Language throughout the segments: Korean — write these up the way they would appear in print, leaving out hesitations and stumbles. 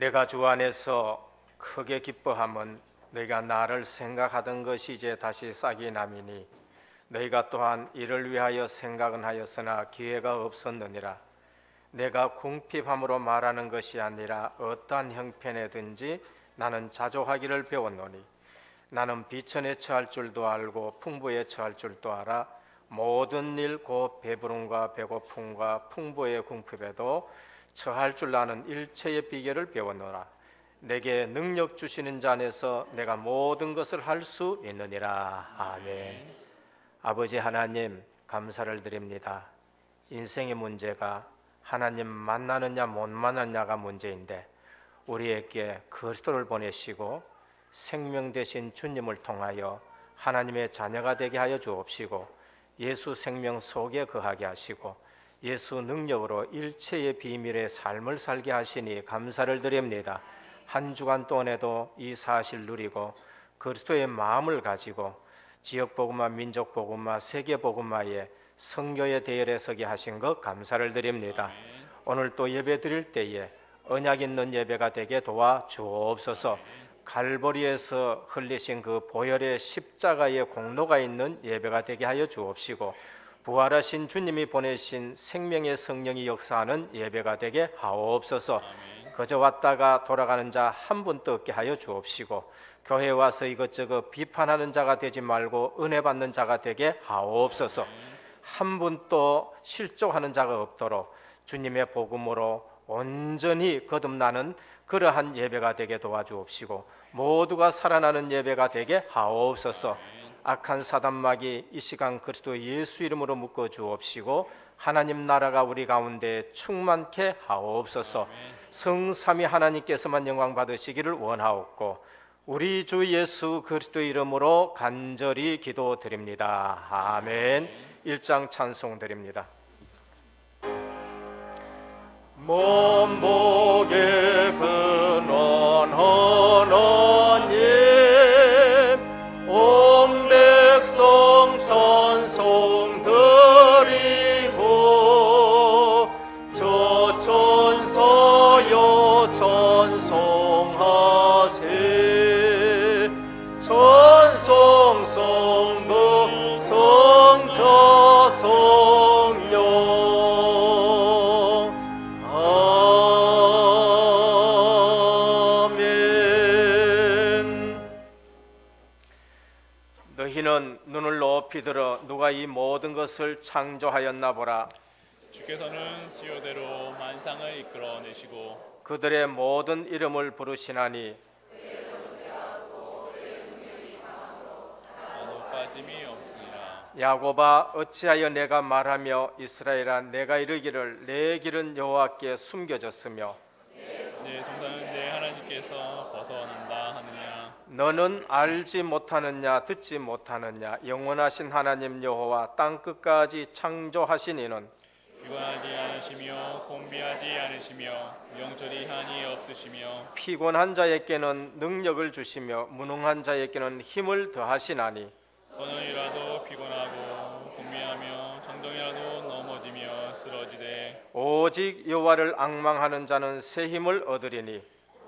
내가 주 안에서 크게 기뻐함은 너희가 나를 생각하던 것이 이제 다시 싹이 남이니 너희가 또한 이를 위하여 생각은 하였으나 기회가 없었느니라. 내가 궁핍함으로 말하는 것이 아니라 어떠한 형편에든지 나는 자족하기를 배웠노니 나는 비천에 처할 줄도 알고 풍부에 처할 줄도 알아. 모든 일 곧 배부름과 배고픔과 풍부의 궁핍에도 처할 줄 아는 일체의 비결을 배웠노라. 내게 능력 주시는 자 안에서 내가 모든 것을 할 수 있느니라. 아멘. 아버지 하나님, 감사를 드립니다. 인생의 문제가 하나님 만나느냐 못 만나느냐가 문제인데 우리에게 그리스도를 보내시고 생명 되신 주님을 통하여 하나님의 자녀가 되게 하여 주옵시고 예수 생명 속에 거하게 하시고 예수 능력으로 일체의 비밀의 삶을 살게 하시니 감사를 드립니다. 한 주간 동안에도 이 사실 누리고 그리스도의 마음을 가지고 지역복음화, 민족복음화, 세계복음화의 선교의 대열에 서게 하신 것 감사를 드립니다. 오늘 또 예배 드릴 때에 언약 있는 예배가 되게 도와 주옵소서. 갈보리에서 흘리신 그 보혈의 십자가의 공로가 있는 예배가 되게 하여 주옵시고 부활하신 주님이 보내신 생명의 성령이 역사하는 예배가 되게 하옵소서. 그저 왔다가 돌아가는 자 한 분도 없게 하여 주옵시고 교회에 와서 이것저것 비판하는 자가 되지 말고 은혜 받는 자가 되게 하옵소서. 한 분도 실족하는 자가 없도록 주님의 복음으로 온전히 거듭나는 그러한 예배가 되게 도와주옵시고 모두가 살아나는 예배가 되게 하옵소서. 악한 사단마귀 이 시간 그리스도 예수 이름으로 묶어 주옵시고 하나님 나라가 우리 가운데 충만케 하옵소서. 성삼위 하나님께서만 영광 받으시기를 원하옵고 우리 주 예수 그리스도 이름으로 간절히 기도드립니다. 아멘. 1장 찬송 드립니다. 몸복의 근원 하나님 온 백성 찬송 드리고 저 천사여 찬송하세 찬송 성도 성자 성령 너희는 눈을 높이 들어 누가 이 모든 것을 창조하였나 보라. 주께서는 수요대로 만상을 이끌어내시고 그들의 모든 이름을 부르시나니 어느 빠짐이 없으니라. 야곱아 어찌하여 내가 말하며 이스라엘아 내가 이르기를 내 길은 여호와께 숨겨졌으며 내 송사는 내 하나님께서 벗어난다 하느냐. 너는 알지 못하느냐 듣지 못하느냐 영원하신 하나님 여호와 땅끝까지 창조하신 이는 피곤하지 않으시며 공비하지 않으시며 영절이 한이 없으시며 피곤한 자에게는 능력을 주시며 무능한 자에게는 힘을 더하시나니 소년이라도 피곤하고 공비하며 정동이라도 넘어지며 쓰러지되 오직 여호와를 앙망하는 자는 새 힘을 얻으리니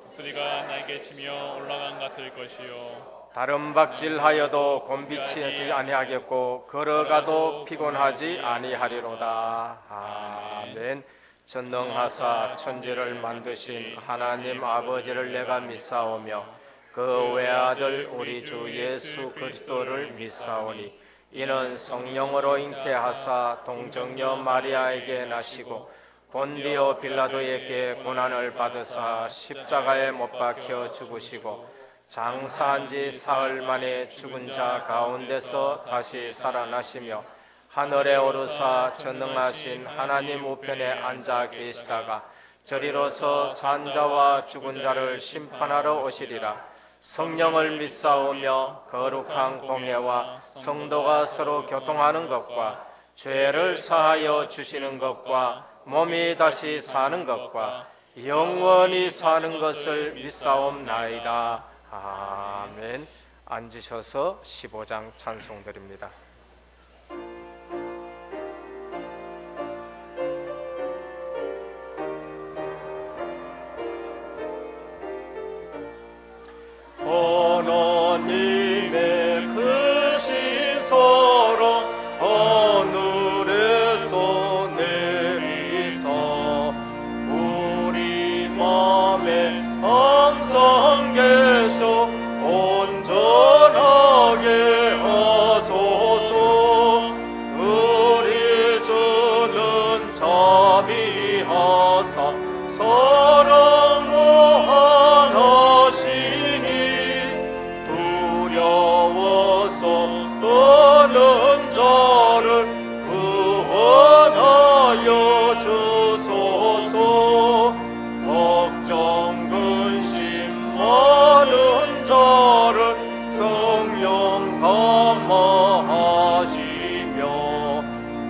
독수리가 날개 치며 올라간 같을 것이요 다른 박질하여도 곤비치지 아니하겠고 걸어가도 피곤하지 아니하리로다. 아멘. 전능하사 천지를 만드신 하나님 아버지를 내가 믿사오며 그 외아들 우리 주 예수 그리스도를 믿사오니 이는 성령으로 잉태하사 동정녀 마리아에게 나시고 본디오 빌라도에게 고난을 받으사 십자가에 못 박혀 죽으시고 장사한 지 사흘 만에 죽은 자 가운데서 다시 살아나시며 하늘에 오르사 전능하신 하나님 우편에 앉아 계시다가 저리로서 산 자와 죽은 자를 심판하러 오시리라. 성령을 믿사오며 거룩한 공회와 성도가 서로 교통하는 것과 죄를 사하여 주시는 것과 몸이 다시 사는 것과 영원히 사는 것을 믿사옵나이다. 아멘. 앉으셔서 15장 찬송 드립니다. 마비하사 사랑 무한하시니 두려워서 떠는 자를 구원하여 주소서. 걱정 근심 많은 자를 성령 감화하시며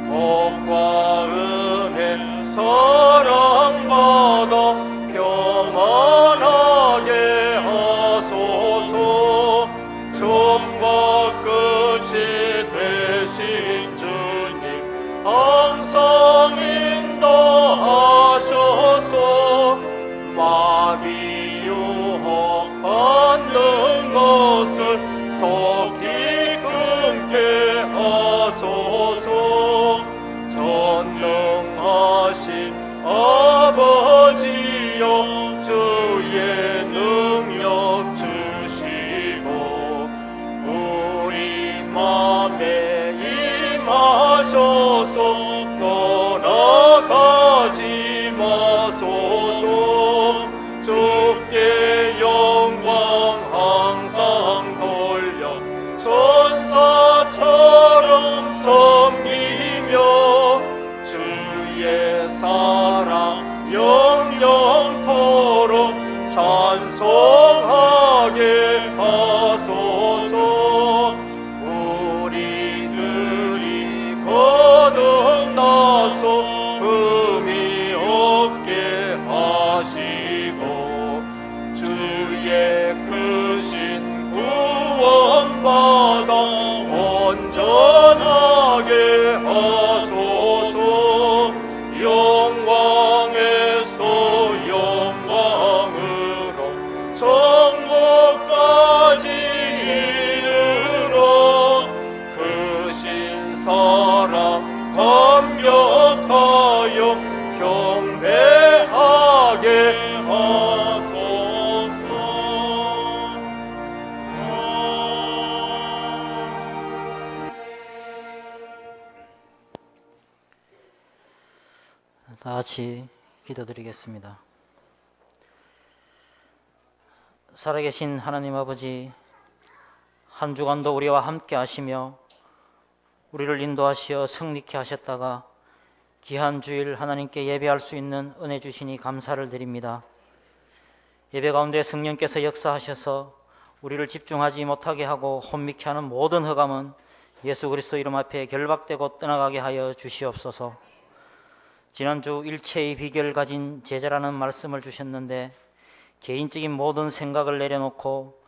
복과 은혜 사랑받아 평안하게 하소서. 처음과 끝이 되신 주님 항상 인도하셔서 마귀 유혹 받는 것을 속히 끊게 하소서. 전능하신 아버지여 주의 능력 주시고 우리 맘에 임하셔서 떠나가지 마소서. 주께 영광 항상 돌려 천사처럼 섬기며 주의 사랑 영영토록 찬송하게 하소서. 우리들이 거듭나서 흠이 없게 하시고 주의 크신 구원받아 온전하게 하소서. 영광에서 영광으로 천국까지 이르러 크신 사랑 감격하여 경배하게 하소서. 다 같이 기도드리겠습니다. 살아계신 하나님 아버지, 한 주간도 우리와 함께 하시며 우리를 인도하시어 승리케 하셨다가 귀한 주일 하나님께 예배할 수 있는 은혜 주시니 감사를 드립니다. 예배 가운데 성령께서 역사하셔서 우리를 집중하지 못하게 하고 혼미케 하는 모든 흑암은 예수 그리스도 이름 앞에 결박되고 떠나가게 하여 주시옵소서. 지난주 일체의 비결을 가진 제자라는 말씀을 주셨는데 개인적인 모든 생각을 내려놓고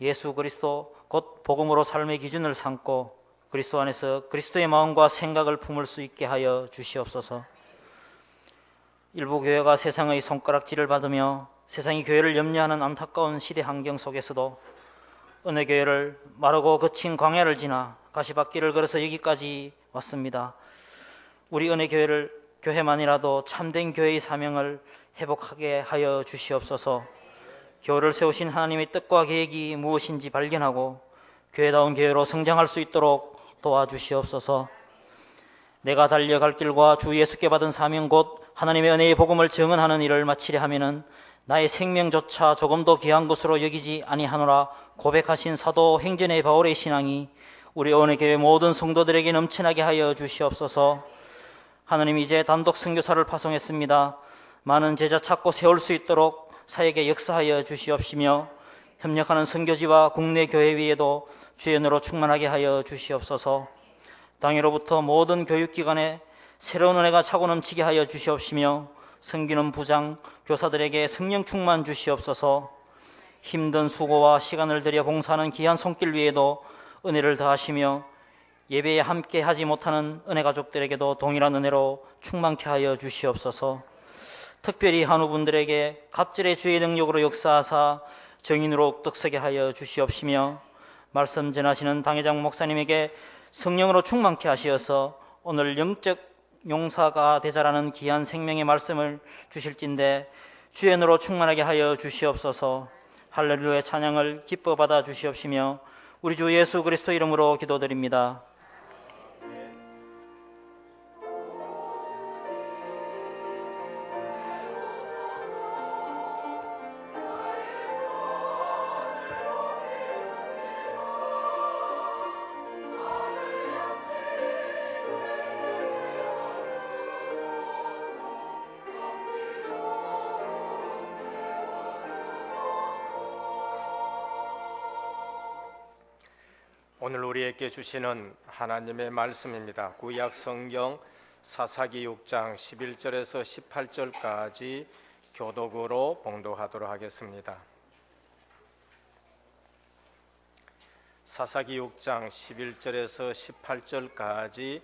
예수 그리스도 곧 복음으로 삶의 기준을 삼고 그리스도 안에서 그리스도의 마음과 생각을 품을 수 있게 하여 주시옵소서. 일부 교회가 세상의 손가락질을 받으며 세상이 교회를 염려하는 안타까운 시대 환경 속에서도 은혜교회를 마르고 거친 광야를 지나 가시밭길을 걸어서 여기까지 왔습니다. 우리 은혜교회를 교회만이라도 참된 교회의 사명을 회복하게 하여 주시옵소서. 교회를 세우신 하나님의 뜻과 계획이 무엇인지 발견하고 교회다운 교회로 성장할 수 있도록 도와주시옵소서. 내가 달려갈 길과 주 예수께 받은 사명 곧 하나님의 은혜의 복음을 증언하는 일을 마치려 하면은 나의 생명조차 조금도 귀한 것으로 여기지 아니하노라 고백하신 사도 행전의 바울의 신앙이 우리 은혜교회 모든 성도들에게 넘쳐나게 하여 주시옵소서. 하나님, 이제 단독 선교사를 파송했습니다. 많은 제자 찾고 세울 수 있도록 사역에 역사하여 주시옵시며 협력하는 선교지와 국내 교회 위에도 주의 은혜로 충만하게 하여 주시옵소서. 당일로부터 모든 교육기관에 새로운 은혜가 차고 넘치게 하여 주시옵시며 섬기는 부장, 교사들에게 성령 충만 주시옵소서. 힘든 수고와 시간을 들여 봉사하는 귀한 손길 위에도 은혜를 더하시며 예배에 함께 하지 못하는 은혜 가족들에게도 동일한 은혜로 충만케 하여 주시옵소서. 특별히 한우분들에게 갑절의 주의 능력으로 역사하사 정인으로 떡서게 하여 주시옵시며 말씀 전하시는 당회장 목사님에게 성령으로 충만케 하시어서 오늘 영적 용사가 되자라는 귀한 생명의 말씀을 주실진데 주의 은혜로 충만하게 하여 주시옵소서. 할렐루야 찬양을 기뻐 받아 주시옵시며 우리 주 예수 그리스도 이름으로 기도드립니다. 오늘 우리에게 주시는 하나님의 말씀입니다. 구약 성경 사사기 6장 11절에서 18절까지 교독으로 봉독하도록 하겠습니다. 사사기 6장 11절에서 18절까지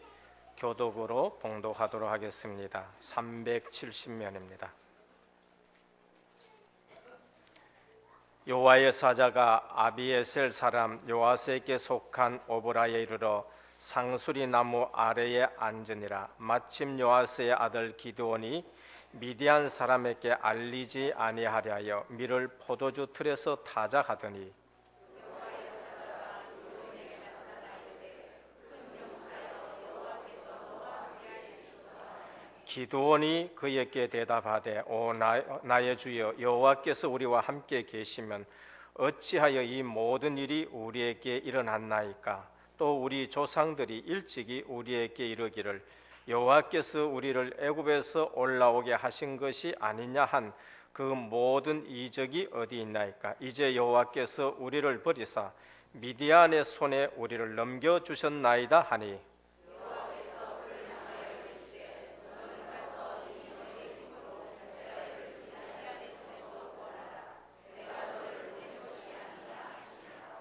교독으로 봉독하도록 하겠습니다. 370면입니다. 여호와의 사자가 아비에셀 사람 요아스에게 속한 오보라에 이르러 상수리 나무 아래에 앉으니라. 마침 요아스의 아들 기드온이 미디안 사람에게 알리지 아니하려 밀을 포도주 틀에서 타자 하더니 기드온이 그에게 대답하되 오 나의 주여 여호와께서 우리와 함께 계시면 어찌하여 이 모든 일이 우리에게 일어났나이까? 또 우리 조상들이 일찍이 우리에게 이르기를 여호와께서 우리를 애굽에서 올라오게 하신 것이 아니냐 한 그 모든 이적이 어디 있나이까? 이제 여호와께서 우리를 버리사 미디안의 손에 우리를 넘겨주셨나이다 하니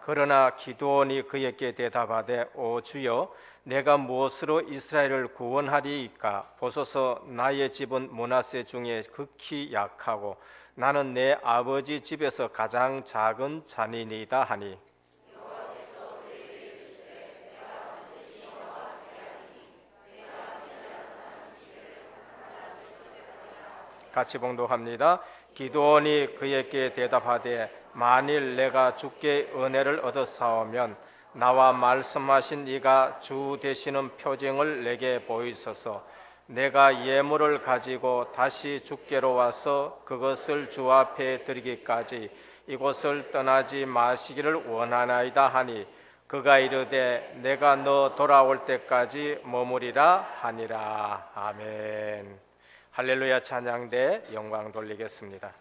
그러나 기드온이 그에게 대답하되 오 주여 내가 무엇으로 이스라엘을 구원하리이까? 보소서 나의 집은 므낫세 중에 극히 약하고 나는 내 아버지 집에서 가장 작은 자니이다 하니 같이 봉독합니다. 기드온이 그에게 대답하되 만일 내가 주께 은혜를 얻었사오면 나와 말씀하신 이가 주 되시는 표징을 내게 보이소서. 내가 예물을 가지고 다시 주께로 와서 그것을 주 앞에 드리기까지 이곳을 떠나지 마시기를 원하나이다 하니 그가 이르되 내가 너 돌아올 때까지 머무리라 하니라. 아멘. 할렐루야. 찬양대 영광 돌리겠습니다.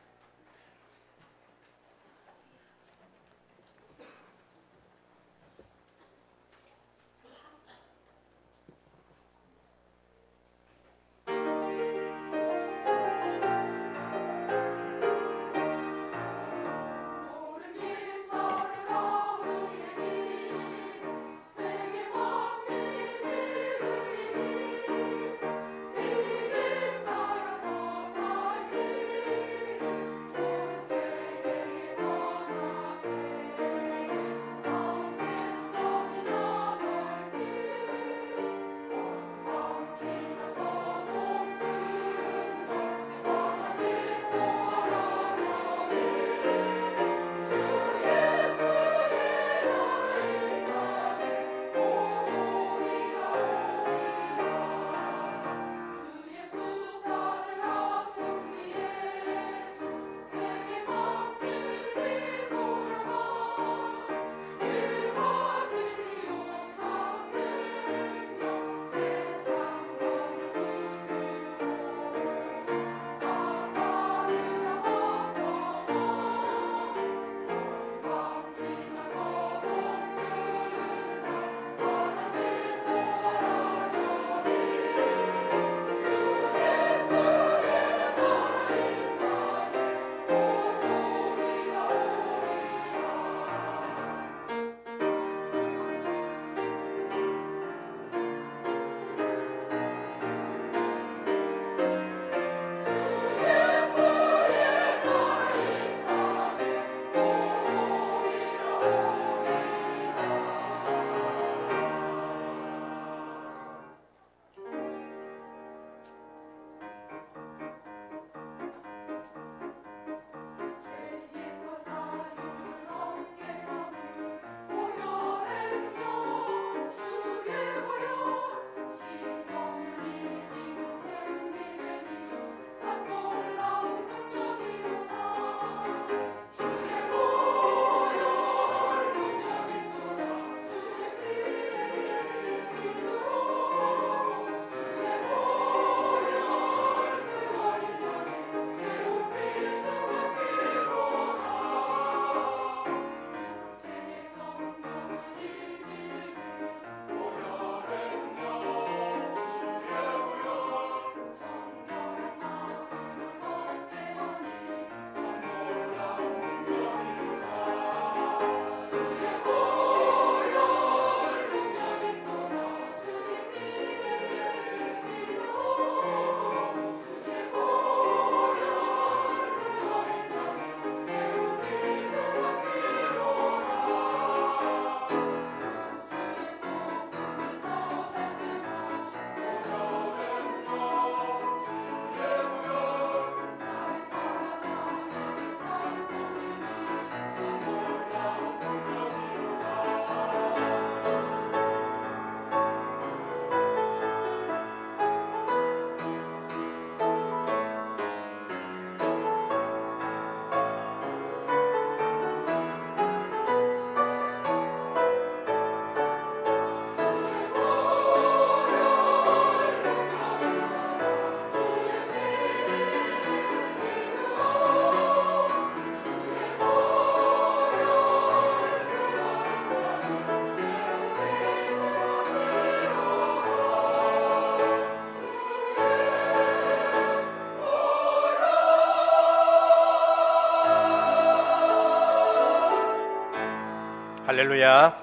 할렐루야.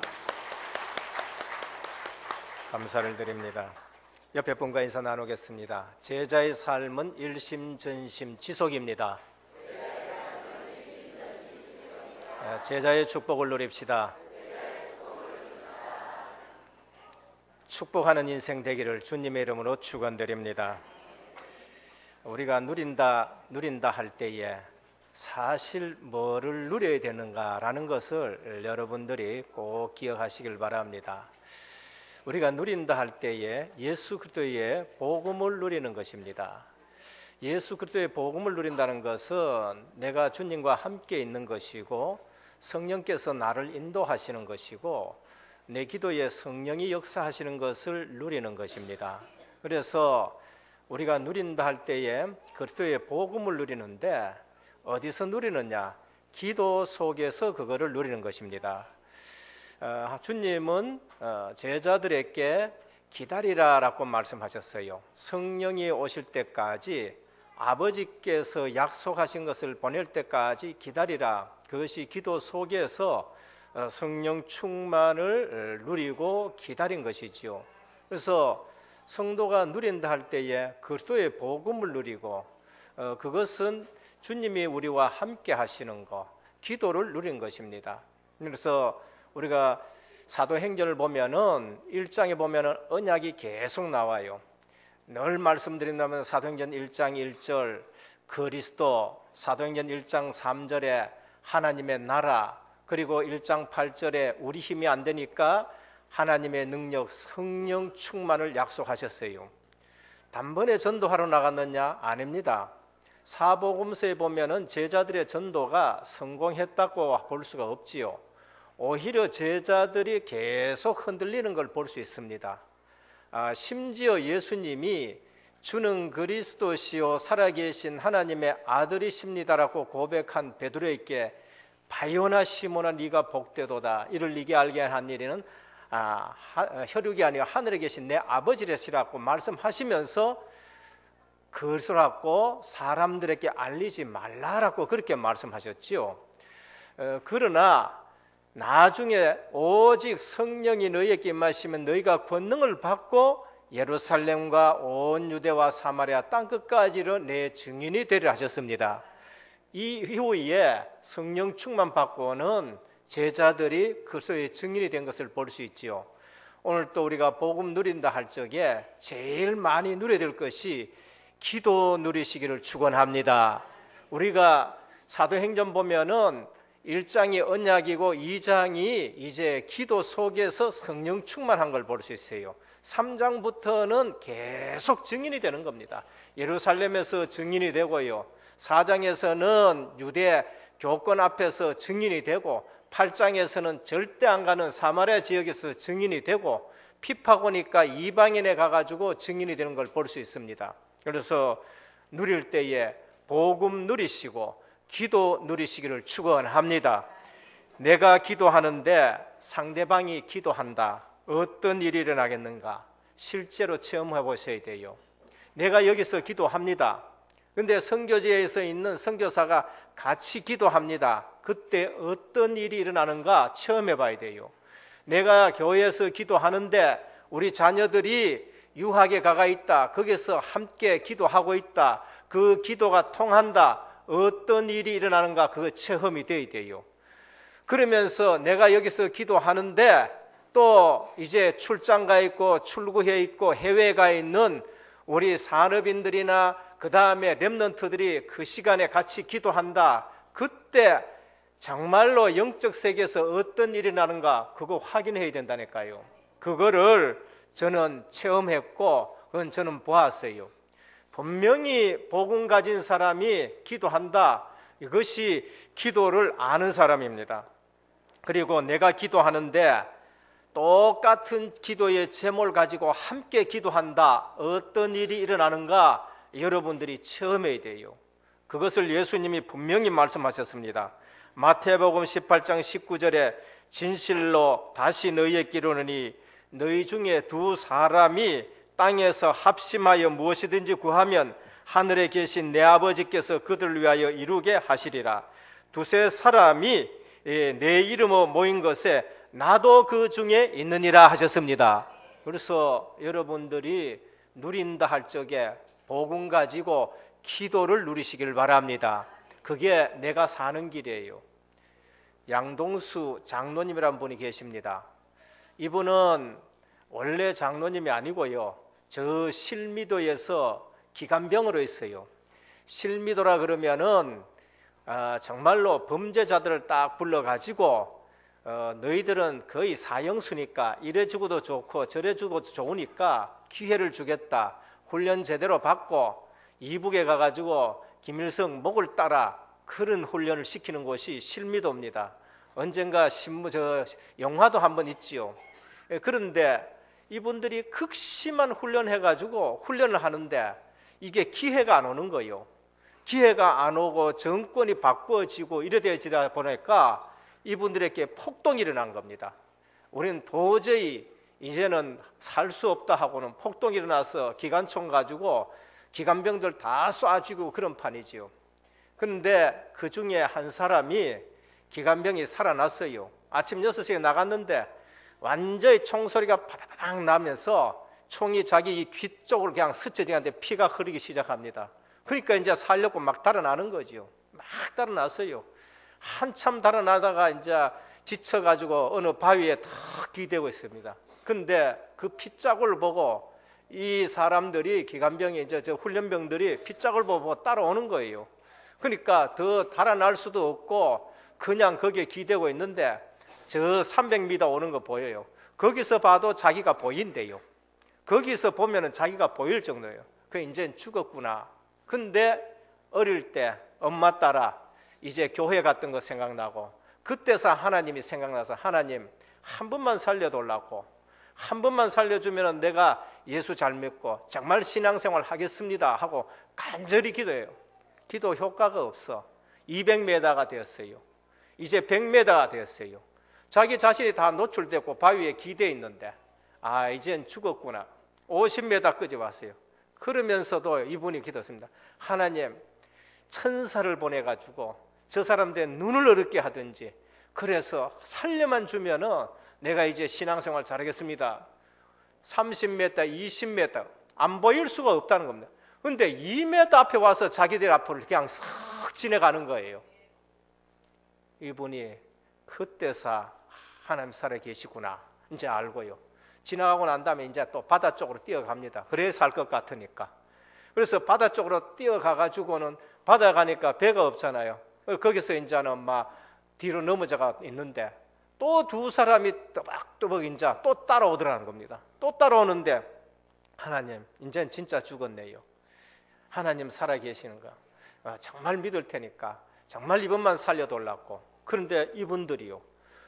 감사를 드립니다. 옆에 분과 인사 나누겠습니다. 제자의 삶은 일심전심 지속입니다. 제자의 축복을 누립시다. 축복하는 인생 되기를 주님의 이름으로 축원드립니다. 우리가 누린다 할 때에 사실 뭐를 누려야 되는가라는 것을 여러분들이 꼭 기억하시길 바랍니다. 우리가 누린다 할 때에 예수 그리스도의 복음을 누리는 것입니다. 예수 그리스도의 복음을 누린다는 것은 내가 주님과 함께 있는 것이고 성령께서 나를 인도하시는 것이고 내 기도에 성령이 역사하시는 것을 누리는 것입니다. 그래서 우리가 누린다 할 때에 그리스도의 복음을 누리는데 어디서 누리느냐? 기도 속에서 그거를 누리는 것입니다. 주님은 제자들에게 기다리라라고 말씀하셨어요. 성령이 오실 때까지 아버지께서 약속하신 것을 보낼 때까지 기다리라. 그것이 기도 속에서 성령 충만을 누리고 기다린 것이지요. 그래서 성도가 누린다 할 때에 그리스도의 복음을 누리고 그것은 주님이 우리와 함께 하시는 것, 기도를 누린 것입니다. 그래서 우리가 사도행전을 보면은 1장에 보면은 언약이 계속 나와요. 늘 말씀드린다면 사도행전 1장 1절 그리스도, 사도행전 1장 3절에 하나님의 나라, 그리고 1장 8절에 우리 힘이 안 되니까 하나님의 능력, 성령 충만을 약속하셨어요. 단번에 전도하러 나갔느냐? 아닙니다. 사복음서에 보면은 제자들의 전도가 성공했다고 볼 수가 없지요. 오히려 제자들이 계속 흔들리는 걸 볼 수 있습니다. 심지어 예수님이 주는 그리스도시요 살아계신 하나님의 아들이십니다라고 고백한 베드로에게 바요나 시몬아 네가 복되도다. 이를 네게 알게 한 일에는 혈육이 아니라 하늘에 계신 내 아버지라시라고 말씀하시면서 그리스도라고 사람들에게 알리지 말라라고 그렇게 말씀하셨지요. 그러나 나중에 오직 성령이 너희에게 임하시면 너희가 권능을 받고 예루살렘과 온 유대와 사마리아 땅끝까지로 내 증인이 되리라 하셨습니다. 이 이후에 성령 충만 받고는 제자들이 그리스도의 증인이 된 것을 볼 수 있지요. 오늘 또 우리가 복음 누린다 할 적에 제일 많이 누려야 될 것이 기도 누리시기를 축원합니다. 우리가 사도행전 보면은 1장이 언약이고 2장이 이제 기도 속에서 성령 충만한 걸 볼 수 있어요. 3장부터는 계속 증인이 되는 겁니다. 예루살렘에서 증인이 되고요. 4장에서는 유대 교권 앞에서 증인이 되고 8장에서는 절대 안 가는 사마리아 지역에서 증인이 되고 피파고니까 이방인에 가가지고 증인이 되는 걸 볼 수 있습니다. 그래서 누릴 때에 복음 누리시고 기도 누리시기를 축원합니다. 내가 기도하는데 상대방이 기도한다. 어떤 일이 일어나겠는가? 실제로 체험해 보셔야 돼요. 내가 여기서 기도합니다. 근데 선교지에서 있는 선교사가 같이 기도합니다. 그때 어떤 일이 일어나는가 체험해 봐야 돼요. 내가 교회에서 기도하는데 우리 자녀들이 유학에 가가 있다. 거기서 함께 기도하고 있다. 그 기도가 통한다. 어떤 일이 일어나는가 그거 체험이 돼야 돼요. 그러면서 내가 여기서 기도하는데 또 이제 출장 가 있고 출국해 있고 해외에 가 있는 우리 산업인들이나 그 다음에 렘넌트들이 그 시간에 같이 기도한다. 그때 정말로 영적 세계에서 어떤 일이 나는가 그거 확인해야 된다니까요. 그거를 저는 체험했고 그건 저는 보았어요. 분명히 복음 가진 사람이 기도한다. 이것이 기도를 아는 사람입니다. 그리고 내가 기도하는데 똑같은 기도의 제목을 가지고 함께 기도한다. 어떤 일이 일어나는가 여러분들이 체험해야 돼요. 그것을 예수님이 분명히 말씀하셨습니다. 마태복음 18장 19절에 진실로 다시 너희에게 이르노니 너희 중에 두 사람이 땅에서 합심하여 무엇이든지 구하면 하늘에 계신 내 아버지께서 그들을 위하여 이루게 하시리라. 두세 사람이 내 이름으로 모인 것에 나도 그 중에 있느니라 하셨습니다. 그래서 여러분들이 누린다 할 적에 복음 가지고 기도를 누리시길 바랍니다. 그게 내가 사는 길이에요. 양동수 장로님이라는 분이 계십니다. 이분은 원래 장로님이 아니고요, 저 실미도에서 기간병으로 있어요. 실미도라 그러면은 정말로 범죄자들을 딱 불러가지고 너희들은 거의 사형수니까 이래 주고도 좋고 저래 주고도 좋으니까 기회를 주겠다. 훈련 제대로 받고 이북에 가가지고 김일성 목을 따라, 그런 훈련을 시키는 곳이 실미도입니다. 언젠가 영화도 한번 있지요. 그런데 이분들이 극심한 훈련해가지고 훈련을 하는데 이게 기회가 안 오는 거예요. 기회가 안 오고 정권이 바꿔지고 이래되다 보니까 이분들에게 폭동이 일어난 겁니다. 우리는 도저히 이제는 살 수 없다 하고는 폭동이 일어나서 기관총 가지고 기관병들 다 쏴주고 그런 판이지요. 그런데 그 중에 한 사람이 기관병이 살아났어요. 아침 6시에 나갔는데 완전히 총소리가 파닥 나면서 총이 자기 귀 쪽으로 그냥 스쳐지는데 피가 흐르기 시작합니다. 그러니까 이제 살려고 막 달아나는 거죠. 막 달아났어요. 한참 달아나다가 이제 지쳐가지고 어느 바위에 탁 기대고 있습니다. 그런데 그 피자국을 보고 이 사람들이, 기관병이 이제 저 훈련병들이 피자국을 보고 따라오는 거예요. 그러니까 더 달아날 수도 없고 그냥 거기에 기대고 있는데 저 300m 오는 거 보여요. 거기서 봐도 자기가 보인대요. 거기서 보면은 자기가 보일 정도예요. 그 이제 죽었구나. 근데 어릴 때 엄마 따라 이제 교회 갔던 거 생각나고, 그때서 하나님이 생각나서 하나님 한 번만 살려달라고, 한 번만 살려주면 내가 예수 잘 믿고 정말 신앙생활 하겠습니다 하고 간절히 기도해요. 기도 효과가 없어. 200m가 되었어요. 이제 100m가 되었어요. 자기 자신이 다 노출됐고 바위에 기대 있는데 이젠 죽었구나. 50m 끄지 왔어요. 그러면서도 이분이 기도했습니다. 하나님, 천사를 보내가지고 저 사람들 눈을 어렵게 하든지 그래서 살려만 주면은 내가 이제 신앙생활 잘하겠습니다. 30m, 20m 안 보일 수가 없다는 겁니다. 근데 2m 앞에 와서 자기들 앞으로 그냥 싹 지나가는 거예요. 이분이 그때서 하나님 살아 계시구나 이제 알고요. 지나가고 난 다음에 이제 또 바다 쪽으로 뛰어갑니다. 그래야 살 것 같으니까. 그래서 바다 쪽으로 뛰어가가지고는 바다 가니까 배가 없잖아요. 거기서 이제는 막 뒤로 넘어져가 있는데 또 두 사람이 또박또박 이제 또 따라오더라는 겁니다. 또 따라오는데 하나님, 이제는 진짜 죽었네요. 하나님 살아 계시는가? 정말 믿을 테니까 정말 이번만 살려달라고. 그런데 이분들이요,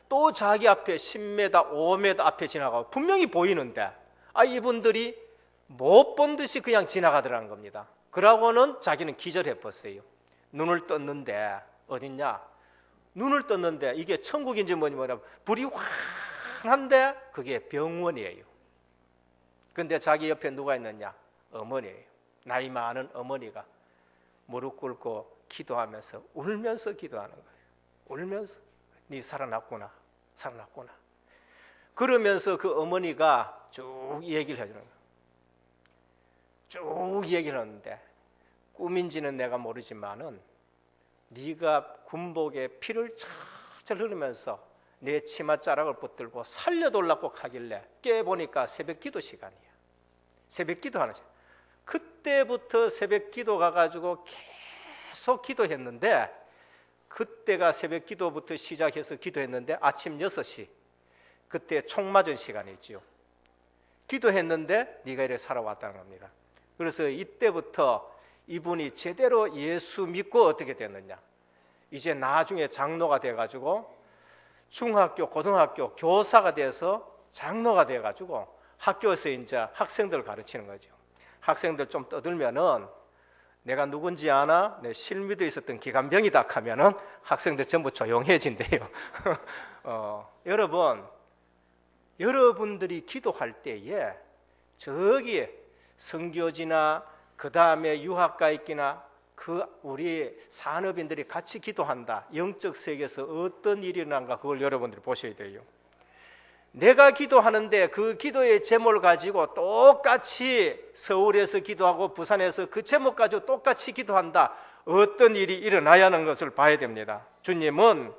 또 자기 앞에 10m, 5m 앞에 지나가고 분명히 보이는데 이분들이 못 본 듯이 그냥 지나가더라는 겁니다. 그러고는 자기는 기절해버렸어요. 눈을 떴는데 어딨냐? 눈을 떴는데 이게 천국인지 뭐냐 불이 환한데 그게 병원이에요. 근데 자기 옆에 누가 있느냐? 어머니예요. 나이 많은 어머니가 무릎 꿇고 기도하면서 울면서 기도하는 거예요. 울면서 네 살아났구나, 살아났구나. 그러면서 그 어머니가 쭉 얘기를 해주는 거예요. 쭉 얘기를 하는데 꿈인지는 내가 모르지만은 네가 군복에 피를 철철 흐르면서 내 치맛자락을 붙들고 살려달라고 하길래 깨보니까 새벽 기도 시간이야. 새벽 기도하는 시간. 그때부터 새벽 기도 가가지고 계속 기도했는데, 그때가 새벽 기도부터 시작해서 기도했는데 아침 6시 그때 총 맞은 시간이지요. 기도했는데 네가 이래 살아왔다는 겁니다. 그래서 이때부터 이분이 제대로 예수 믿고 어떻게 됐느냐, 이제 나중에 장로가 돼가지고 중학교, 고등학교 교사가 돼서 장로가 돼가지고 학교에서 이제 학생들 가르치는 거죠. 학생들 좀 떠들면은 내가 누군지 아나? 내 실미도에 있었던 기관병이다 하면은 학생들 전부 조용해진대요. 여러분들이 기도할 때에 저기 선교지나 그 다음에 유학가 있기나 그 우리 산업인들이 같이 기도한다. 영적 세계에서 어떤 일이 일어난가 그걸 여러분들이 보셔야 돼요. 내가 기도하는데 그 기도의 제목을 가지고 똑같이 서울에서 기도하고 부산에서 그 제목 가지고 똑같이 기도한다. 어떤 일이 일어나야 하는 것을 봐야 됩니다. 주님은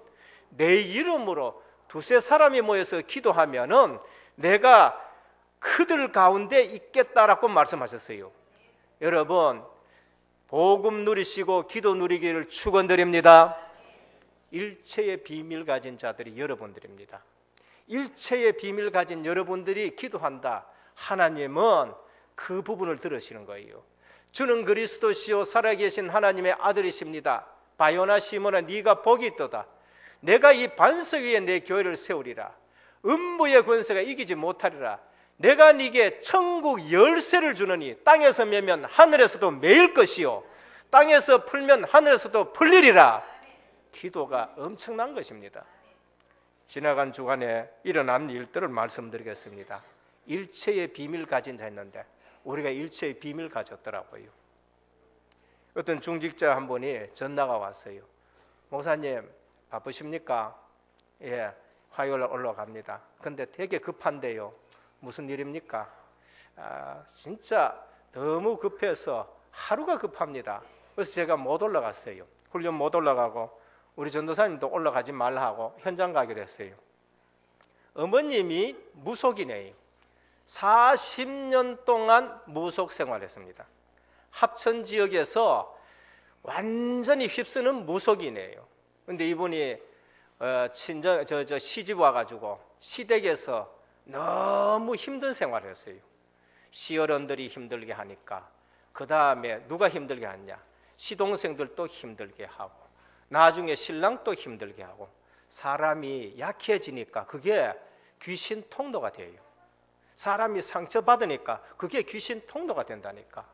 내 이름으로 두세 사람이 모여서 기도하면은 내가 그들 가운데 있겠다라고 말씀하셨어요. 여러분, 복음 누리시고 기도 누리기를 축원드립니다. 일체의 비밀 가진 자들이 여러분들입니다. 일체의 비밀 가진 여러분들이 기도한다. 하나님은 그 부분을 들으시는 거예요. 주는 그리스도시요 살아계신 하나님의 아들이십니다. 바요나 시몬아, 네가 복이 있도다. 내가 이 반석 위에 내 교회를 세우리라. 음부의 권세가 이기지 못하리라. 내가 네게 천국 열쇠를 주느니 땅에서 매면 하늘에서도 매일 것이요 땅에서 풀면 하늘에서도 풀리리라. 기도가 엄청난 것입니다. 지나간 주간에 일어난 일들을 말씀드리겠습니다. 일체의 비밀 가진 자 있는데 우리가 일체의 비밀 가졌더라고요. 어떤 중직자 한 분이 전화가 왔어요. 목사님 바쁘십니까? 예, 화요일 올라갑니다. 근데 되게 급한데요. 무슨 일입니까? 진짜 너무 급해서 하루가 급합니다. 그래서 제가 못 올라갔어요. 훈련 못 올라가고 우리 전도사님도 올라가지 말라 하고 현장 가기로 했어요. 어머님이 무속이네요. 40년 동안 무속 생활했습니다. 합천 지역에서 완전히 휩쓰는 무속이네요. 근데 이분이 시집 와가지고 시댁에서 너무 힘든 생활을 했어요. 시어른들이 힘들게 하니까 그 다음에 누가 힘들게 하냐? 시동생들도 힘들게 하고 나중에 신랑도 힘들게 하고 사람이 약해지니까 그게 귀신 통로가 돼요. 사람이 상처받으니까 그게 귀신 통로가 된다니까.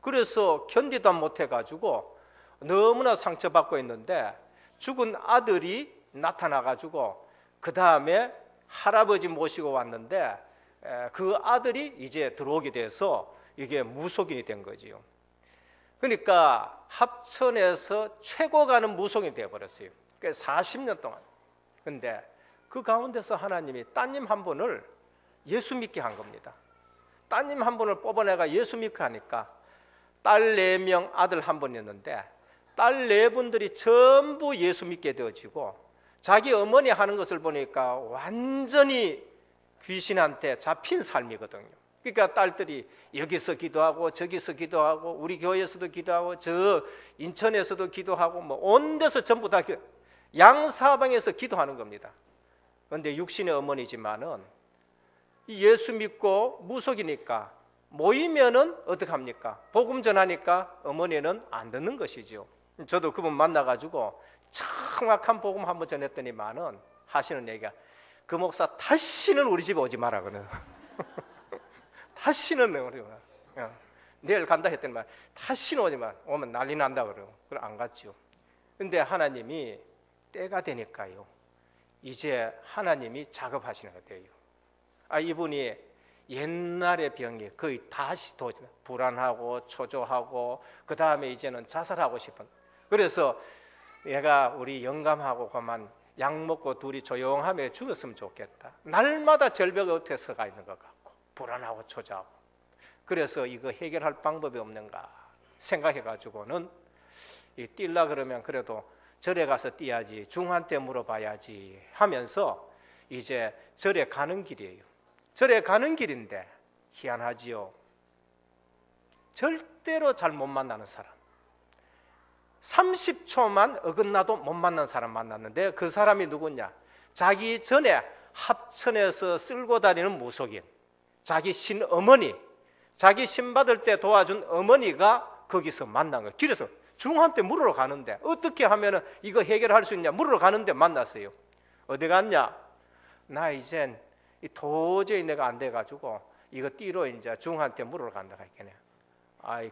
그래서 견디다 못해가지고 너무나 상처받고 있는데 죽은 아들이 나타나가지고 그 다음에 할아버지 모시고 왔는데 그 아들이 이제 들어오게 돼서 이게 무속인이 된 거지요. 그러니까 합천에서 최고 가는 무속인이 되어버렸어요. 40년 동안. 근데 그 가운데서 하나님이 따님 한 분을 예수 믿게 한 겁니다. 따님 한 분을 뽑아내가 예수 믿게 하니까 딸 4명, 아들 한 분이었는데 딸 4분들이 전부 예수 믿게 되어지고 자기 어머니 하는 것을 보니까 완전히 귀신한테 잡힌 삶이거든요. 그러니까 딸들이 여기서 기도하고 저기서 기도하고 우리 교회에서도 기도하고 저 인천에서도 기도하고 뭐 온 데서 전부 다 양사방에서 기도하는 겁니다. 그런데 육신의 어머니지만은 예수 믿고 무속이니까 모이면은 어떡합니까? 복음 전하니까 어머니는 안 듣는 것이죠. 저도 그분 만나가지고 정확한 복음 한번 전했더니만은 하시는 얘기가 그 목사 다시는 우리 집에 오지 마라 그러는. 다시는 우리 내일 간다 했더니만 다시는 오지 마. 오면 난리 난다 그러고 그래 안 갔죠. 근데 하나님이 때가 되니까요. 이제 하나님이 작업하시는 것 같아요. 이분이 옛날의 병이 거의 다시 불안하고 초조하고 그 다음에 이제는 자살하고 싶은. 그래서 얘가 우리 영감하고 그만 약 먹고 둘이 조용하며 죽었으면 좋겠다. 날마다 절벽 끝에 서가 있는 것 같고 불안하고 초조하고. 그래서 이거 해결할 방법이 없는가 생각해가지고는 뛸라 그러면 그래도 절에 가서 뛰어야지, 중한테 물어봐야지 하면서 이제 절에 가는 길이에요. 절에 가는 길인데 희한하지요. 절대로 잘 못 만나는 사람, 30초만 어긋나도 못 만난 사람 만났는데 그 사람이 누구냐? 자기 전에 합천에서 쓸고 다니는 무속인, 자기 신어머니, 자기 신받을 때 도와준 어머니가 거기서 만난 거예요. 길에서 중한테 물으러 가는데 어떻게 하면 이거 해결할 수 있냐 물으러 가는데 만났어요. 어디 갔냐? 나 이젠 도저히 내가 안 돼가지고 이거 띠로 이제 중한테 물으러 간다 했겠네.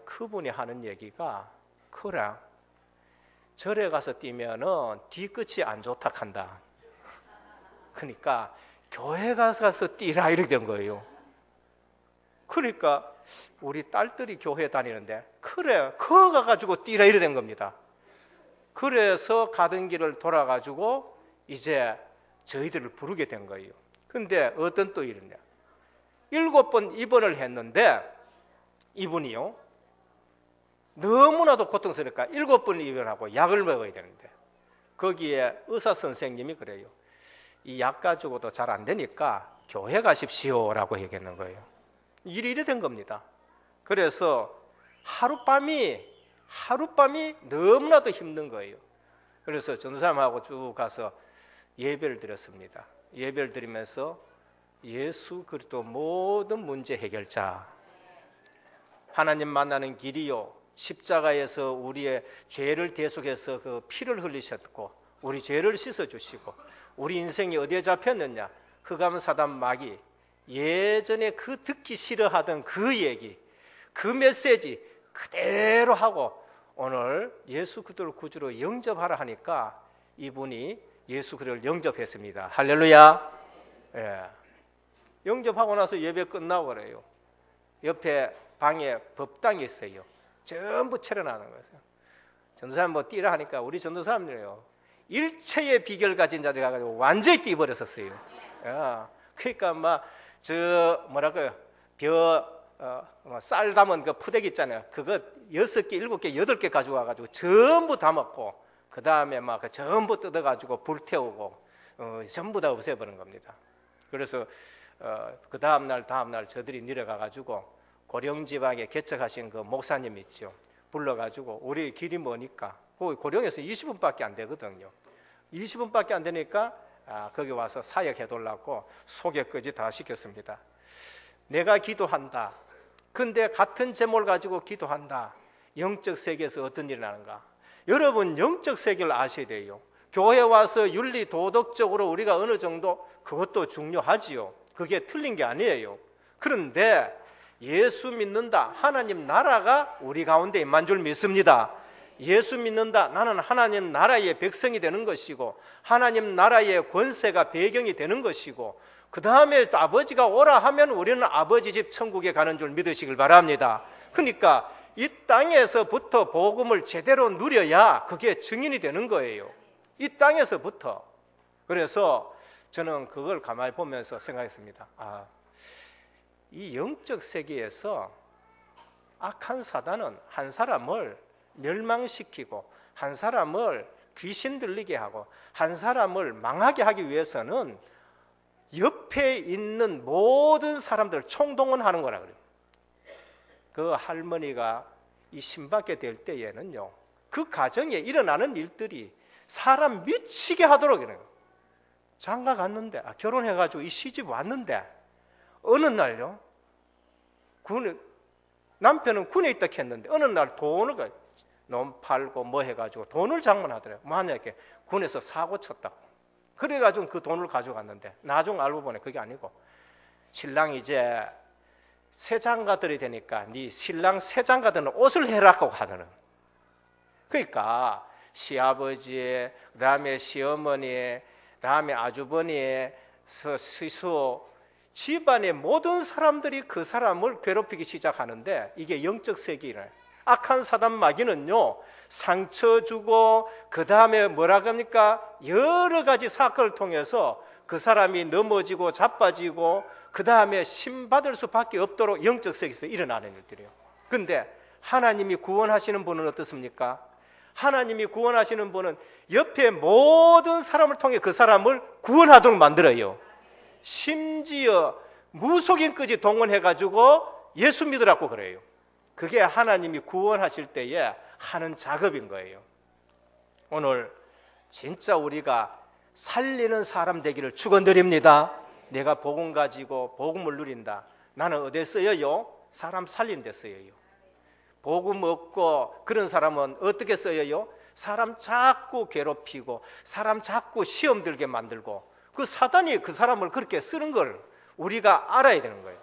그분이 하는 얘기가 그래, 절에 가서 뛰면은 뒤끝이 안 좋다 한다. 그러니까 교회 가서 뛰라 이렇게 된 거예요. 그러니까 우리 딸들이 교회 다니는데 그래 그거 가가지고 뛰라 이래 된 겁니다. 그래서 가던 길을 돌아가지고 이제 저희들을 부르게 된 거예요. 근데 어떤 또 일이냐, 7번 입원을 했는데 이분이요 너무나도 고통스러우니까 7번 입원하고 약을 먹어야 되는데 거기에 의사 선생님이 그래요. 이 약 가지고도 잘 안 되니까 교회 가십시오 라고 얘기했는 거예요. 일이 이래 된 겁니다. 그래서 하룻밤이 너무나도 힘든 거예요. 그래서 전도사님하고 쭉 가서 예배를 드렸습니다. 예배를 드리면서 예수 그리스도 모든 문제 해결자, 하나님 만나는 길이요, 십자가에서 우리의 죄를 대속해서 그 피를 흘리셨고 우리 죄를 씻어주시고 우리 인생이 어디에 잡혔느냐, 흑암 사단 마귀, 예전에 그 듣기 싫어하던 그 얘기, 그 메시지 그대로 하고 오늘 예수 그리스도를 구주로 영접하라 하니까 이분이 예수 그리스도를 영접했습니다. 할렐루야. 예. 영접하고 나서 예배 끝나고 그래요. 옆에 방에 법당이 있어요. 전부 차려나가는 거예요. 전도사님 뭐 뛰라 하니까 우리 전도사님들이요, 일체의 비결 가진 자들 가지고 완전히 뛰어버렸었어요. 야, 그러니까 막 저 뭐랄까요, 쌀 담은 그 푸대기 있잖아요. 그거 6개, 7개, 8개 가지고 와가지고 전부 다 먹고 그 다음에 막 전부 뜯어가지고 불태우고 전부 다 없애버린 겁니다. 그래서 그 다음날 저들이 내려가가지고 고령지방에 개척하신 그 목사님 있죠. 불러가지고 우리 길이 머니까 고령에서 20분밖에 안 되거든요. 20분밖에 안 되니까 거기 와서 사역해달라고 소개까지 다 시켰습니다. 내가 기도한다. 근데 같은 제목을 가지고 기도한다. 영적 세계에서 어떤 일이 나는가? 여러분 영적 세계를 아셔야 돼요. 교회 와서 윤리 도덕적으로 우리가 어느 정도 그것도 중요하지요. 그게 틀린 게 아니에요. 그런데 예수 믿는다, 하나님 나라가 우리 가운데 임한 줄 믿습니다. 예수 믿는다, 나는 하나님 나라의 백성이 되는 것이고 하나님 나라의 권세가 배경이 되는 것이고 그 다음에 아버지가 오라 하면 우리는 아버지 집 천국에 가는 줄 믿으시길 바랍니다. 그러니까 이 땅에서부터 복음을 제대로 누려야 그게 증인이 되는 거예요. 이 땅에서부터. 그래서 저는 그걸 가만히 보면서 생각했습니다. 이 영적 세계에서 악한 사단은 한 사람을 멸망시키고 한 사람을 귀신 들리게 하고 한 사람을 망하게 하기 위해서는 옆에 있는 모든 사람들을 총동원하는 거라 그래요. 그 할머니가 이 신받게 될 때에는요, 그 가정에 일어나는 일들이 사람 미치게 하도록 이래요. 장가 갔는데 결혼해가지고 이 시집 왔는데 어느 날요, 남편은 군에 있다 했는데 어느 날 돈을 놈 팔고 뭐 해가지고 돈을 장만하더래요. 만약에 군에서 사고 쳤다고. 그래가지고 그 돈을 가져갔는데 나중 알고 보니 그게 아니고 신랑이 이제 새 장가들이 되니까 네 신랑 새 장가들은 옷을 해라고 하는. 그러니까 시아버지, 그다음에 시어머니, 그다음에 아주버니, 시수, 집안의 모든 사람들이 그 사람을 괴롭히기 시작하는데 이게 영적 세계를. 악한 사단 마귀는요, 상처 주고 그 다음에 뭐라고 합니까? 여러 가지 사건을 통해서 그 사람이 넘어지고 자빠지고 그 다음에 심받을 수밖에 없도록 영적 세계에서 일어나는 일들이에요. 그런데 하나님이 구원하시는 분은 어떻습니까? 하나님이 구원하시는 분은 옆에 모든 사람을 통해 그 사람을 구원하도록 만들어요. 심지어 무속인까지 동원해가지고 예수 믿으라고 그래요. 그게 하나님이 구원하실 때에 하는 작업인 거예요. 오늘 진짜 우리가 살리는 사람 되기를 축원드립니다. 내가 복음 가지고 복음을 누린다. 나는 어디에 쓰여요? 사람 살린 데 쓰여요. 복음 없고 그런 사람은 어떻게 쓰여요? 사람 자꾸 괴롭히고 사람 자꾸 시험 들게 만들고 그 사단이 그 사람을 그렇게 쓰는 걸 우리가 알아야 되는 거예요.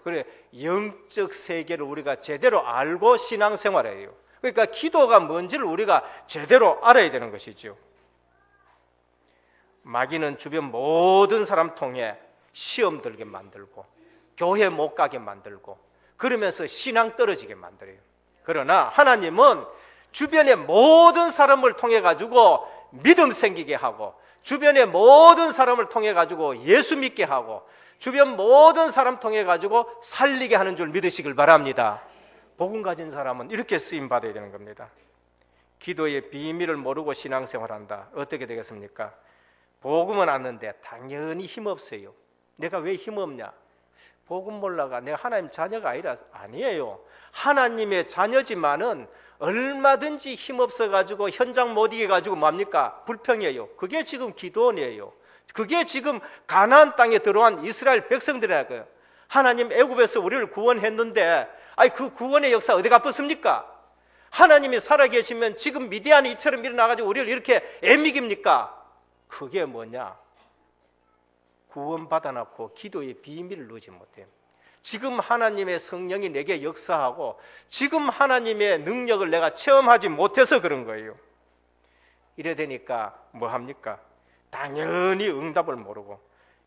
그래, 영적 세계를 우리가 제대로 알고 신앙생활해요. 그러니까 기도가 뭔지를 우리가 제대로 알아야 되는 것이죠. 마귀는 주변 모든 사람 통해 시험 들게 만들고 교회 못 가게 만들고 그러면서 신앙 떨어지게 만들어요. 그러나 하나님은 주변의 모든 사람을 통해 가지고 믿음 생기게 하고 주변의 모든 사람을 통해 가지고 예수 믿게 하고 주변 모든 사람 통해 가지고 살리게 하는 줄 믿으시길 바랍니다. 복음 가진 사람은 이렇게 쓰임 받아야 되는 겁니다. 기도의 비밀을 모르고 신앙생활한다. 어떻게 되겠습니까? 복음은 아는데 당연히 힘없어요. 내가 왜 힘없냐? 복음 몰라가 내가 하나님 자녀가 아니에요. 하나님의 자녀지만은 얼마든지 힘없어 가지고 현장 못 이겨 가지고 뭡니까? 불평이에요. 그게 지금 기도원이에요. 그게 지금 가나안 땅에 들어온 이스라엘 백성들이라고요. 하나님 애굽에서 우리를 구원했는데 그 구원의 역사 어디 갚았습니까? 하나님이 살아계시면 지금 미디안이 이처럼 일어나가지고 우리를 이렇게 애미깁니까? 그게 뭐냐? 구원받아놓고 기도의 비밀을 누지 못해요. 지금 하나님의 성령이 내게 역사하고 지금 하나님의 능력을 내가 체험하지 못해서 그런 거예요. 이래 되니까 뭐 합니까? 당연히 응답을 모르고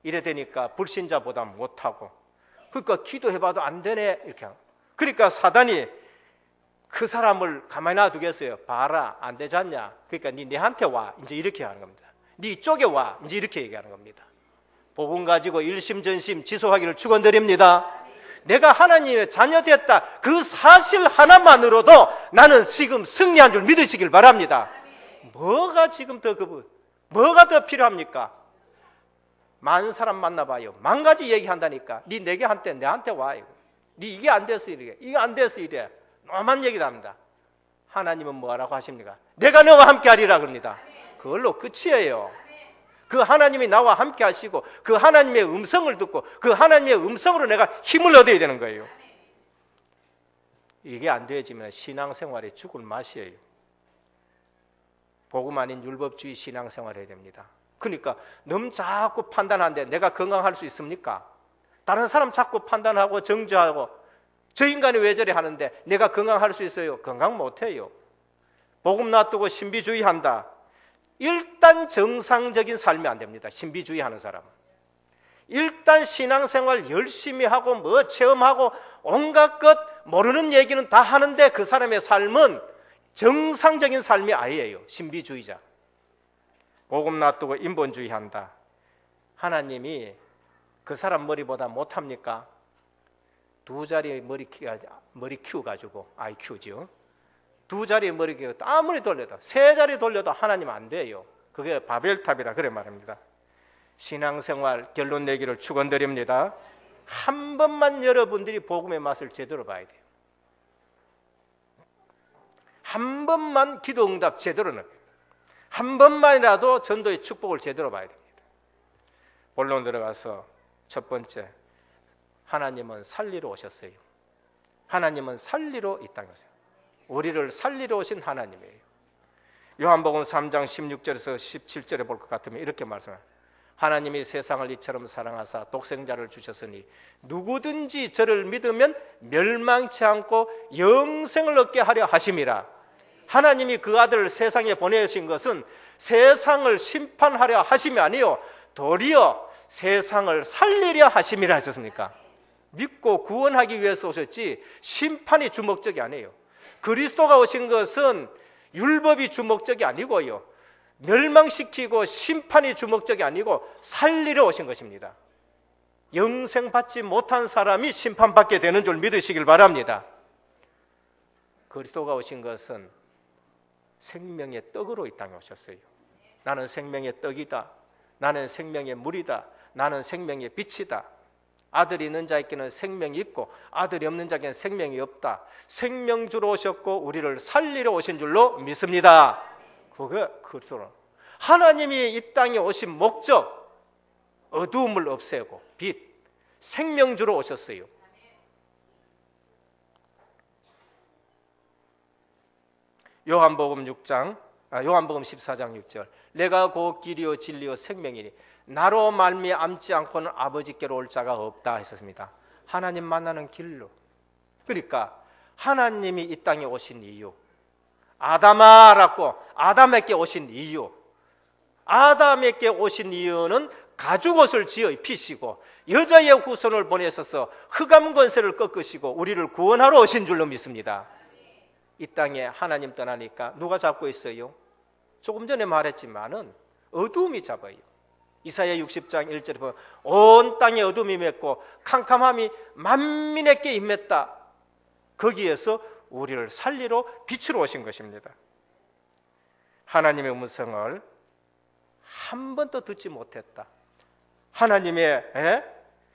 이래 되니까 불신자보다 못하고 그러니까 기도해봐도 안 되네 이렇게 하고. 그러니까 사단이 그 사람을 가만히 놔두겠어요. 봐라 안 되지 않냐? 그러니까 네 내한테 와 이제 이렇게 하는 겁니다. 네 이쪽에 와 이제 이렇게 얘기하는 겁니다. 복음 가지고 일심전심 지속하기를 축원드립니다. 내가 하나님의 자녀 됐다 그 사실 하나만으로도 나는 지금 승리한 줄 믿으시길 바랍니다. 뭐가 지금 뭐가 더 필요합니까? 많은 사람 만나봐요. 만 가지 얘기한다니까. 네 내게 한테 내한테 와. 네 이게 안 됐어 이래. 이게 안 됐어 이래. 너만 얘기도 합니다. 하나님은 뭐라고 하십니까? 내가 너와 함께 하리라 그럽니다. 그걸로 끝이에요. 그 하나님이 나와 함께 하시고 그 하나님의 음성을 듣고 그 하나님의 음성으로 내가 힘을 얻어야 되는 거예요. 이게 안 되어지면 신앙생활이 죽을 맛이에요. 복음 아닌 율법주의 신앙생활 해야 됩니다. 그러니까 너무 자꾸 판단하는데 내가 건강할 수 있습니까? 다른 사람 자꾸 판단하고 정죄하고 저 인간이 왜 저래 하는데 내가 건강할 수 있어요? 건강 못해요. 복음 놔두고 신비주의한다. 일단 정상적인 삶이 안 됩니다. 신비주의하는 사람은. 일단 신앙생활 열심히 하고 뭐 체험하고 온갖 것 모르는 얘기는 다 하는데 그 사람의 삶은 정상적인 삶이 아니에요. 신비주의자. 복음 놔두고 인본주의한다. 하나님이 그 사람 머리보다 못합니까? 두 자리 머리 키워가지고 IQ죠. 두 자리 머리 키워 아무리 돌려도 세 자리 돌려도 하나님 안 돼요. 그게 바벨탑이라 그래 말합니다. 신앙생활 결론 내기를 축원드립니다. 한 번만 여러분들이 복음의 맛을 제대로 봐야 돼요. 한 번만 기도응답 제대로 넣어요. 한 번만이라도 전도의 축복을 제대로 봐야 됩니다. 본론 들어가서 첫 번째, 하나님은 살리러 오셨어요. 하나님은 살리러 이 땅에 오세요. 우리를 살리러 오신 하나님이에요. 요한복음 3장 16절에서 17절에 볼 것 같으면 이렇게 말씀합니다. 하나님이 세상을 이처럼 사랑하사 독생자를 주셨으니 누구든지 저를 믿으면 멸망치 않고 영생을 얻게 하려 하심이라. 하나님이 그 아들을 세상에 보내신 것은 세상을 심판하려 하심이 아니요 도리어 세상을 살리려 하심이라 하셨습니까? 믿고 구원하기 위해서 오셨지 심판이 주목적이 아니에요. 그리스도가 오신 것은 율법이 주목적이 아니고요 멸망시키고 심판이 주목적이 아니고 살리러 오신 것입니다. 영생 받지 못한 사람이 심판받게 되는 줄 믿으시길 바랍니다. 그리스도가 오신 것은 생명의 떡으로 이 땅에 오셨어요. 나는 생명의 떡이다. 나는 생명의 물이다. 나는 생명의 빛이다. 아들이 있는 자에게는 생명이 있고 아들이 없는 자에게는 생명이 없다. 생명주로 오셨고 우리를 살리러 오신 줄로 믿습니다. 그게 그리스도. 하나님이 이 땅에 오신 목적, 어두움을 없애고 빛, 생명주로 오셨어요. 요한복음 14장 6절. 내가 곧 길이요 진리요 생명이니 나로 말미암지 않고는 아버지께로 올 자가 없다 했었습니다. 하나님 만나는 길로. 그러니까 하나님이 이 땅에 오신 이유, 아담아라고 아담에게 오신 이유, 아담에게 오신 이유는 가죽옷을 지어 입히시고 여자의 후손을 보내셔서 흑암 권세를 꺾으시고 우리를 구원하러 오신 줄로 믿습니다. 이 땅에 하나님 떠나니까 누가 잡고 있어요? 조금 전에 말했지만은 어두움이 잡아요. 이사야 60장 1절에 보면 온 땅에 어둠이 맺고 캄캄함이 만민에게 임했다. 거기에서 우리를 살리러 빛으로 오신 것입니다. 하나님의 음성을 한 번도 듣지 못했다. 하나님의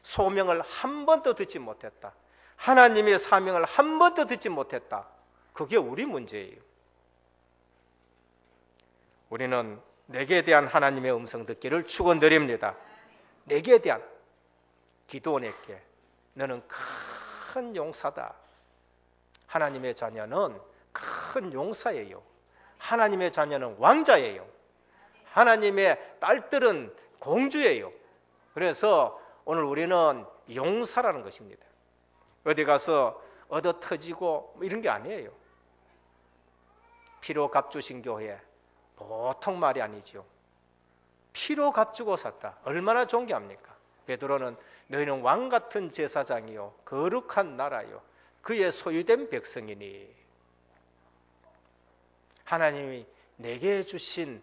소명을 한 번도 듣지 못했다. 하나님의 사명을 한 번도 듣지 못했다. 그게 우리 문제예요. 우리는 내게 대한 하나님의 음성 듣기를 축원드립니다. 내게 대한 기도원에게 너는 큰 용사다. 하나님의 자녀는 큰 용사예요. 하나님의 자녀는 왕자예요. 하나님의 딸들은 공주예요. 그래서 오늘 우리는 용사라는 것입니다. 어디 가서 얻어 터지고 이런 게 아니에요. 피로 값주신 교회, 보통 말이 아니죠. 피로 값주고 샀다. 얼마나 존귀합니까? 베드로는 너희는 왕 같은 제사장이요 거룩한 나라요 그의 소유된 백성이니. 하나님이 내게 주신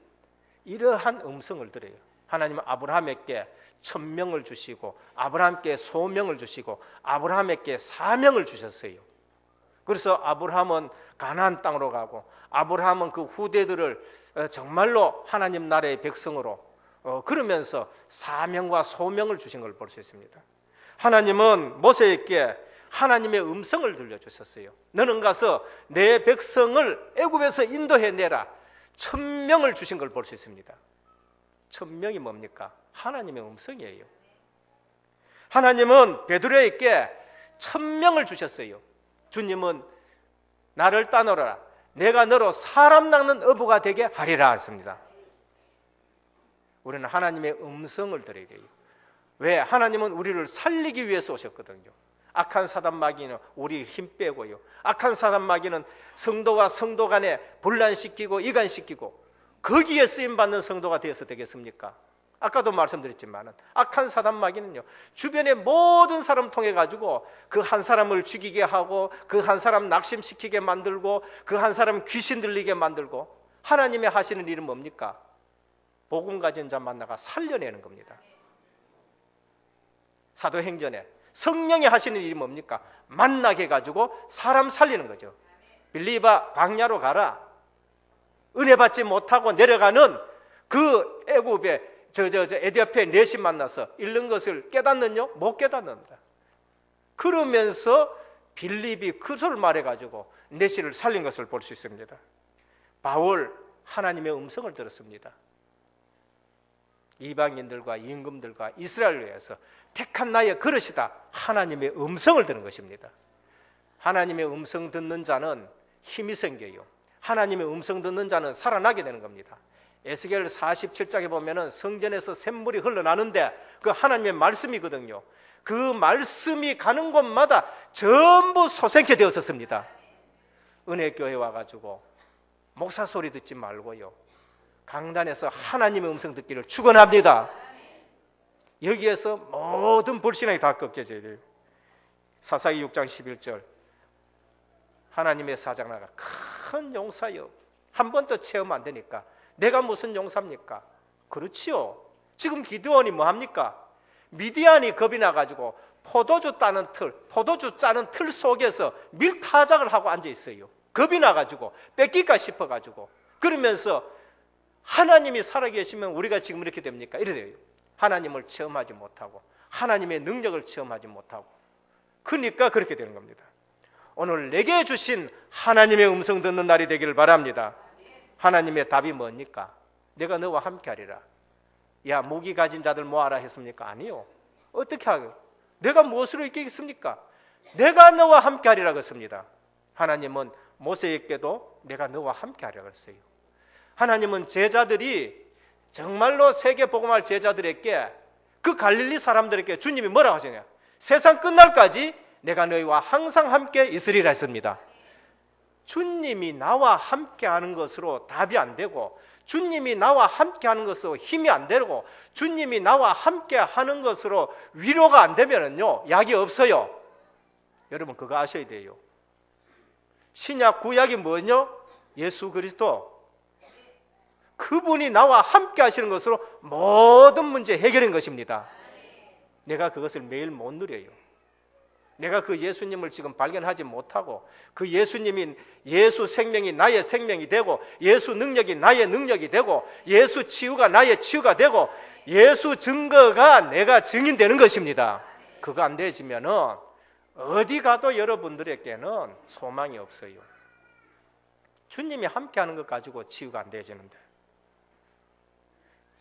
이러한 음성을 들어요. 하나님은 아브라함에게 천명을 주시고 아브라함께 소명을 주시고 아브라함에게 사명을 주셨어요. 그래서 아브라함은 가나안 땅으로 가고 아브라함은 그 후대들을 정말로 하나님 나라의 백성으로 그러면서 사명과 소명을 주신 걸 볼 수 있습니다. 하나님은 모세에게 하나님의 음성을 들려주셨어요. 너는 가서 내 백성을 애굽에서 인도해내라. 천명을 주신 걸 볼 수 있습니다. 천명이 뭡니까? 하나님의 음성이에요. 하나님은 베드로에게 천명을 주셨어요. 주님은 나를 따르라. 내가 너로 사람 낚는 어부가 되게 하리라 했습니다. 우리는 하나님의 음성을 들어야 돼요. 왜? 하나님은 우리를 살리기 위해서 오셨거든요. 악한 사단 마귀는 우리 힘 빼고요. 악한 사단 마귀는 성도와 성도 간에 분란시키고 이간시키고 거기에 쓰임받는 성도가 되어서 되겠습니까? 아까도 말씀드렸지만 악한 사단 마귀는요 주변의 모든 사람 통해 가지고 그 한 사람을 죽이게 하고 그 한 사람 낙심시키게 만들고 그 한 사람 귀신 들리게 만들고 하나님의 하시는 일은 뭡니까? 복음 가진 자 만나가 살려내는 겁니다. 사도행전에 성령이 하시는 일이 뭡니까? 만나게 해가지고 사람 살리는 거죠. 빌리바 광야로 가라. 은혜 받지 못하고 내려가는 그 애굽의 에디오피아의 넷이 만나서 잃는 것을 깨닫느냐? 못 깨닫는다. 그러면서 빌립이 그 소리를 말해가지고 넷을 살린 것을 볼 수 있습니다. 바울 하나님의 음성을 들었습니다. 이방인들과 임금들과 이스라엘을 위해서 택한 나의 그릇이다. 하나님의 음성을 듣는 것입니다. 하나님의 음성 듣는 자는 힘이 생겨요. 하나님의 음성 듣는 자는 살아나게 되는 겁니다. 에스겔 47장에 보면은 성전에서 샘물이 흘러나는데 그 하나님의 말씀이거든요. 그 말씀이 가는 곳마다 전부 솟게 되었었습니다. 은혜교회 와가지고 목사 소리 듣지 말고요, 강단에서 하나님의 음성 듣기를 축원합니다. 여기에서 모든 불신앙이 다 꺾여져야 돼요. 사사기 6장 11절 하나님의 사장나가 큰 용사여, 한 번도 체험 안 되니까 내가 무슨 용사입니까? 그렇지요. 지금 기드온이 뭐합니까? 미디안이 겁이 나가지고 포도주 짜는 틀 속에서 밀타작을 하고 앉아있어요. 겁이 나가지고 뺏길까 싶어가지고. 그러면서 하나님이 살아계시면 우리가 지금 이렇게 됩니까? 이래요. 하나님을 체험하지 못하고 하나님의 능력을 체험하지 못하고, 그러니까 그렇게 되는 겁니다. 오늘 내게 주신 하나님의 음성 듣는 날이 되기를 바랍니다. 하나님의 답이 뭡니까? 내가 너와 함께 하리라. 야, 무기 가진 자들 모아라 했습니까? 아니요. 어떻게 하요? 내가 무엇으로 있겠습니까? 내가 너와 함께 하리라 그랬습니다. 하나님은 모세에게도 내가 너와 함께 하리라 그랬어요. 하나님은 제자들이 정말로 세계 복음할 제자들에게, 그 갈릴리 사람들에게 주님이 뭐라고 하시냐? 세상 끝날까지 내가 너희와 항상 함께 있으리라 했습니다. 주님이 나와 함께 하는 것으로 답이 안 되고, 주님이 나와 함께 하는 것으로 힘이 안 되고, 주님이 나와 함께 하는 것으로 위로가 안 되면은요, 약이 없어요. 여러분 그거 아셔야 돼요. 신약 구약이 뭐냐? 예수 그리스도. 그분이 나와 함께 하시는 것으로 모든 문제 해결인 것입니다. 내가 그것을 매일 못 누려요. 내가 그 예수님을 지금 발견하지 못하고 그 예수님이 예수 생명이 나의 생명이 되고 예수 능력이 나의 능력이 되고 예수 치유가 나의 치유가 되고 예수 증거가 내가 증인되는 것입니다. 그거 안 되지면은 어디 가도 여러분들에게는 소망이 없어요. 주님이 함께하는 것 가지고 치유가 안 되지는데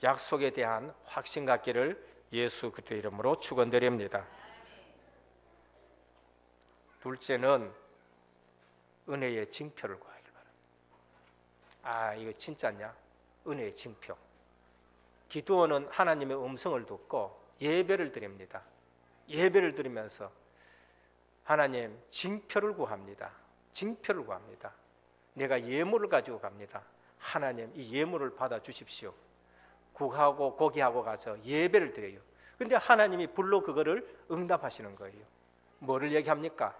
약속에 대한 확신 갖기를 예수 그리스도 이름으로 축원드립니다. 둘째는 은혜의 징표를 구하길 바랍니다. 이거 진짜냐? 은혜의 징표. 기도원은 하나님의 음성을 듣고 예배를 드립니다. 예배를 드리면서 하나님 징표를 구합니다. 징표를 구합니다. 내가 예물을 가지고 갑니다. 하나님 이 예물을 받아 주십시오. 국하고 고기하고 가서 예배를 드려요. 근데 하나님이 불로 그거를 응답하시는 거예요. 뭐를 얘기합니까?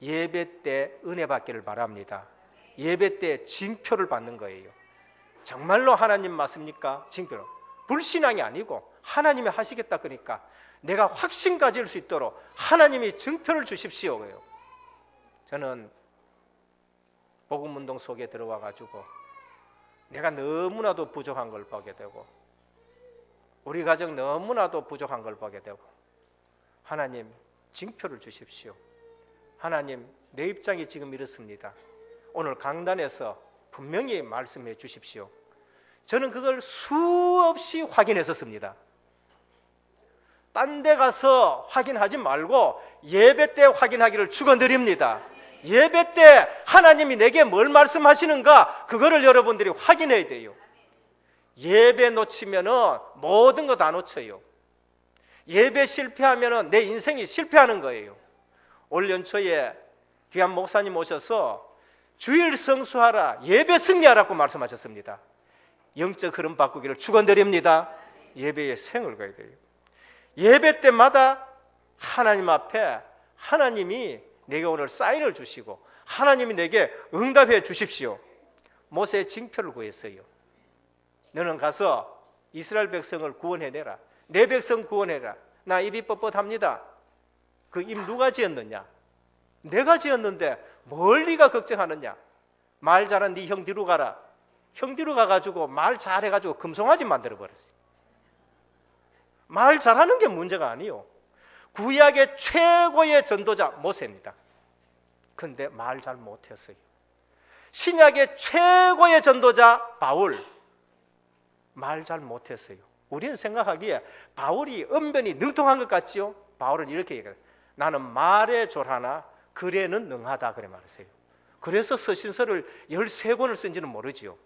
예배 때 은혜 받기를 바랍니다. 예배 때 징표를 받는 거예요. 정말로 하나님 맞습니까? 징표로. 불신앙이 아니고 하나님이 하시겠다 그러니까 내가 확신 가질 수 있도록 하나님이 증표를 주십시오. 저는 복음운동 속에 들어와 가지고 내가 너무나도 부족한 걸 보게 되고 우리 가정 너무나도 부족한 걸 보게 되고 하나님 징표를 주십시오. 하나님 내 입장이 지금 이렇습니다. 오늘 강단에서 분명히 말씀해 주십시오. 저는 그걸 수없이 확인했었습니다. 딴 데 가서 확인하지 말고 예배 때 확인하기를 축원드립니다. 예배 때 하나님이 내게 뭘 말씀하시는가 그거를 여러분들이 확인해야 돼요. 예배 놓치면은 모든 거 다 놓쳐요. 예배 실패하면은 내 인생이 실패하는 거예요. 올 연초에 귀한 목사님 오셔서 주일 성수하라, 예배 승리하라고 말씀하셨습니다. 영적 흐름 바꾸기를 축원드립니다. 예배의 생을 가야 돼요. 예배 때마다 하나님 앞에 하나님이 내게 오늘 사인을 주시고 하나님이 내게 응답해 주십시오. 모세의 징표를 구했어요. 너는 가서 이스라엘 백성을 구원해내라. 내 백성 구원해라. 나 입이 뻣뻣합니다. 그 입 누가 지었느냐? 내가 지었는데 뭘 네가 걱정하느냐? 말 잘한 네 형 뒤로 가라. 형 뒤로 가가지고 말 잘해가지고 금송아지 만들어버렸어요. 말 잘하는 게 문제가 아니요. 구약의 최고의 전도자 모세입니다. 근데 말 잘 못했어요. 신약의 최고의 전도자 바울 말 잘 못했어요. 우리는 생각하기에 바울이 언변이 능통한 것 같지요? 바울은 이렇게 얘기해요. 나는 말에 졸하나 글에는 능하다 그래 말했어요. 그래서 서신서를 13권을 쓴지는 모르지요.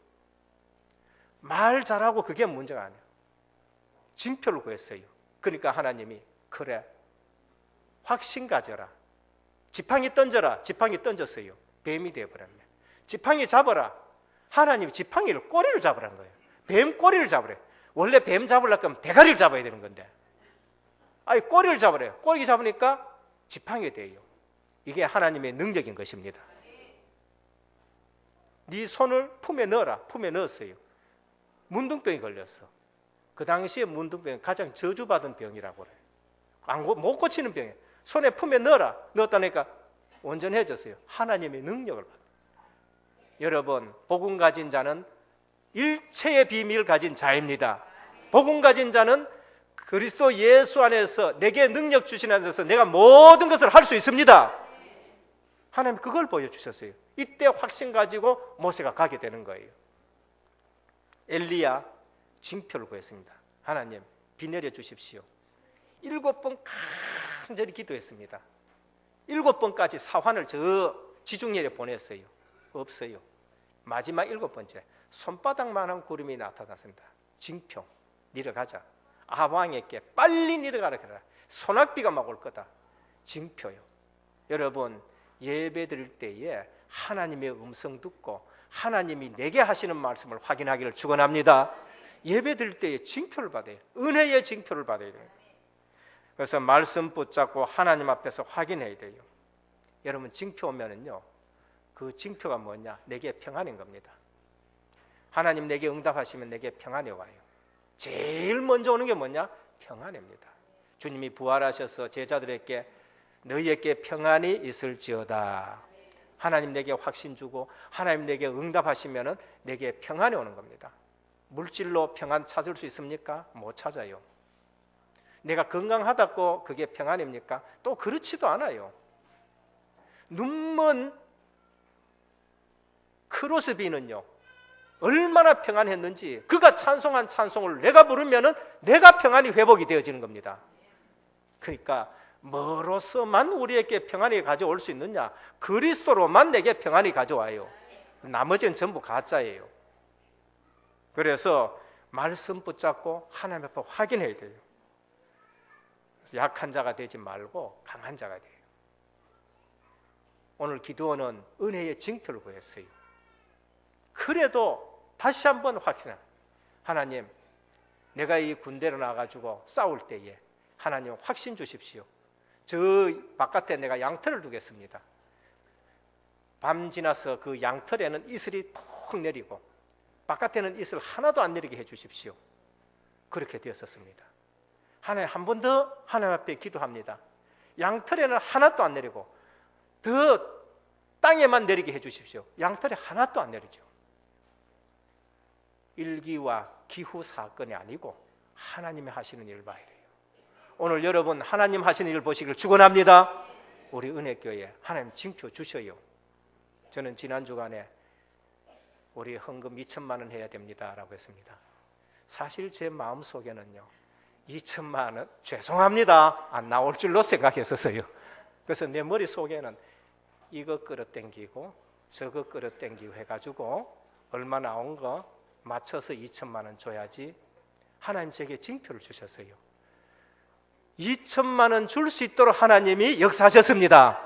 말 잘하고 그게 문제가 아니에요. 징표를 구했어요. 그러니까 하나님이 그래 확신 가져라. 지팡이 던져라. 지팡이 던졌어요. 뱀이 되어버렸네. 지팡이 잡아라. 하나님이 지팡이를 꼬리를 잡으라는 거예요. 뱀 꼬리를 잡으래. 원래 뱀 잡으려고 하면 대가리를 잡아야 되는 건데 꼬리를 잡으래요. 꼬리 잡으니까 지팡이가 돼요. 이게 하나님의 능력인 것입니다. 네 손을 품에 넣어라. 품에 넣었어요. 문둥병이 걸렸어. 그 당시에 문둥병이 가장 저주받은 병이라고 그래요. 못 고치는 병이에요. 손에 품에 넣어라. 넣었다니까 온전해졌어요. 하나님의 능력을 받아요. 여러분 복음 가진 자는 일체의 비밀을 가진 자입니다. 복음 가진 자는 그리스도 예수 안에서 내게 능력 주신 안에서 내가 모든 것을 할 수 있습니다. 하나님 그걸 보여주셨어요. 이때 확신 가지고 모세가 가게 되는 거예요. 엘리야 징표를 구했습니다. 하나님 비 내려 주십시오. 7번 간절히 기도했습니다. 7번까지 사환을 저 지중해에 보냈어요. 없어요. 마지막 7번째 손바닥만한 구름이 나타났습니다. 징표 내려가자. 아방에게 빨리 내려가라 그래라. 소낙비가 막 올 거다. 징표요. 여러분 예배 드릴 때에 하나님의 음성 듣고 하나님이 내게 하시는 말씀을 확인하기를 축원합니다. 예배 드릴 때에 징표를 받아요. 은혜의 징표를 받아야 돼요. 그래서 말씀 붙잡고 하나님 앞에서 확인해야 돼요. 여러분 징표 오면은요 그 징표가 뭐냐? 내게 평안인 겁니다. 하나님 내게 응답하시면 내게 평안이 와요. 제일 먼저 오는 게 뭐냐? 평안입니다. 주님이 부활하셔서 제자들에게 너희에게 평안이 있을지어다. 하나님 내게 확신 주고 하나님 내게 응답하시면 내게 평안이 오는 겁니다. 물질로 평안 찾을 수 있습니까? 못 찾아요. 내가 건강하다고 그게 평안입니까? 또 그렇지도 않아요. 눈먼 크로스비는요, 얼마나 평안했는지 그가 찬송한 찬송을 내가 부르면은 내가 평안이 회복이 되어지는 겁니다. 그러니까 뭐로서만 우리에게 평안이 가져올 수 있느냐? 그리스도로만 내게 평안이 가져와요. 나머지는 전부 가짜예요. 그래서 말씀 붙잡고 하나님 앞에 확인해야 돼요. 약한 자가 되지 말고 강한 자가 돼요. 오늘 기도원은 은혜의 징표를 보였어요. 그래도 다시 한번 확신해. 하나님, 내가 이 군대로 나가지고 싸울 때에 하나님 확신 주십시오. 저 바깥에 내가 양털을 두겠습니다. 밤 지나서 그 양털에는 이슬이 푹 내리고 바깥에는 이슬 하나도 안 내리게 해주십시오. 그렇게 되었었습니다. 하나님, 한 번 더 하나님 앞에 기도합니다. 양털에는 하나도 안 내리고 더 땅에만 내리게 해주십시오. 양털에 하나도 안 내리죠. 일기와 기후 사건이 아니고 하나님이 하시는 일을 봐야 돼요. 오늘 여러분 하나님 하시는 일을 보시길 축원합니다. 우리 은혜교회 하나님 징표 주셔요. 저는 지난 주간에 우리 헌금 2천만 원 해야 됩니다 라고 했습니다. 사실 제 마음속에는요, 2천만 원 죄송합니다 안 나올 줄로 생각했었어요. 그래서 내 머릿속에는 이거 끌어당기고 저거 끌어당기고 해가지고 얼마 나온 거 맞춰서 2천만 원 줘야지. 하나님 제게 징표를 주셨어요. 2천만 원 줄 수 있도록 하나님이 역사하셨습니다.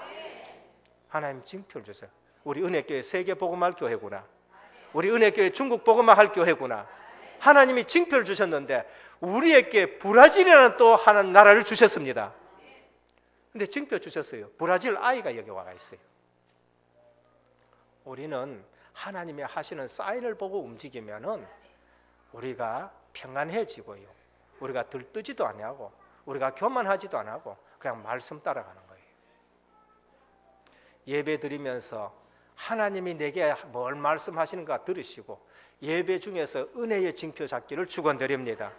하나님 징표를 주세요. 우리 은혜교회 세계복음할 교회구나. 우리 은혜교회 중국복음할 교회구나. 하나님이 징표를 주셨는데 우리에게 브라질이라는 또 하는 나라를 주셨습니다. 근데 징표 주셨어요. 브라질 아이가 여기 와가 있어요. 우리는 하나님이 하시는 사인을 보고 움직이면은 우리가 평안해지고요. 우리가 들뜨지도 아니하고 우리가 교만하지도 않고 그냥 말씀 따라가는 거예요. 예배 드리면서 하나님이 내게 뭘 말씀하시는가 들으시고 예배 중에서 은혜의 징표 잡기를 축원드립니다.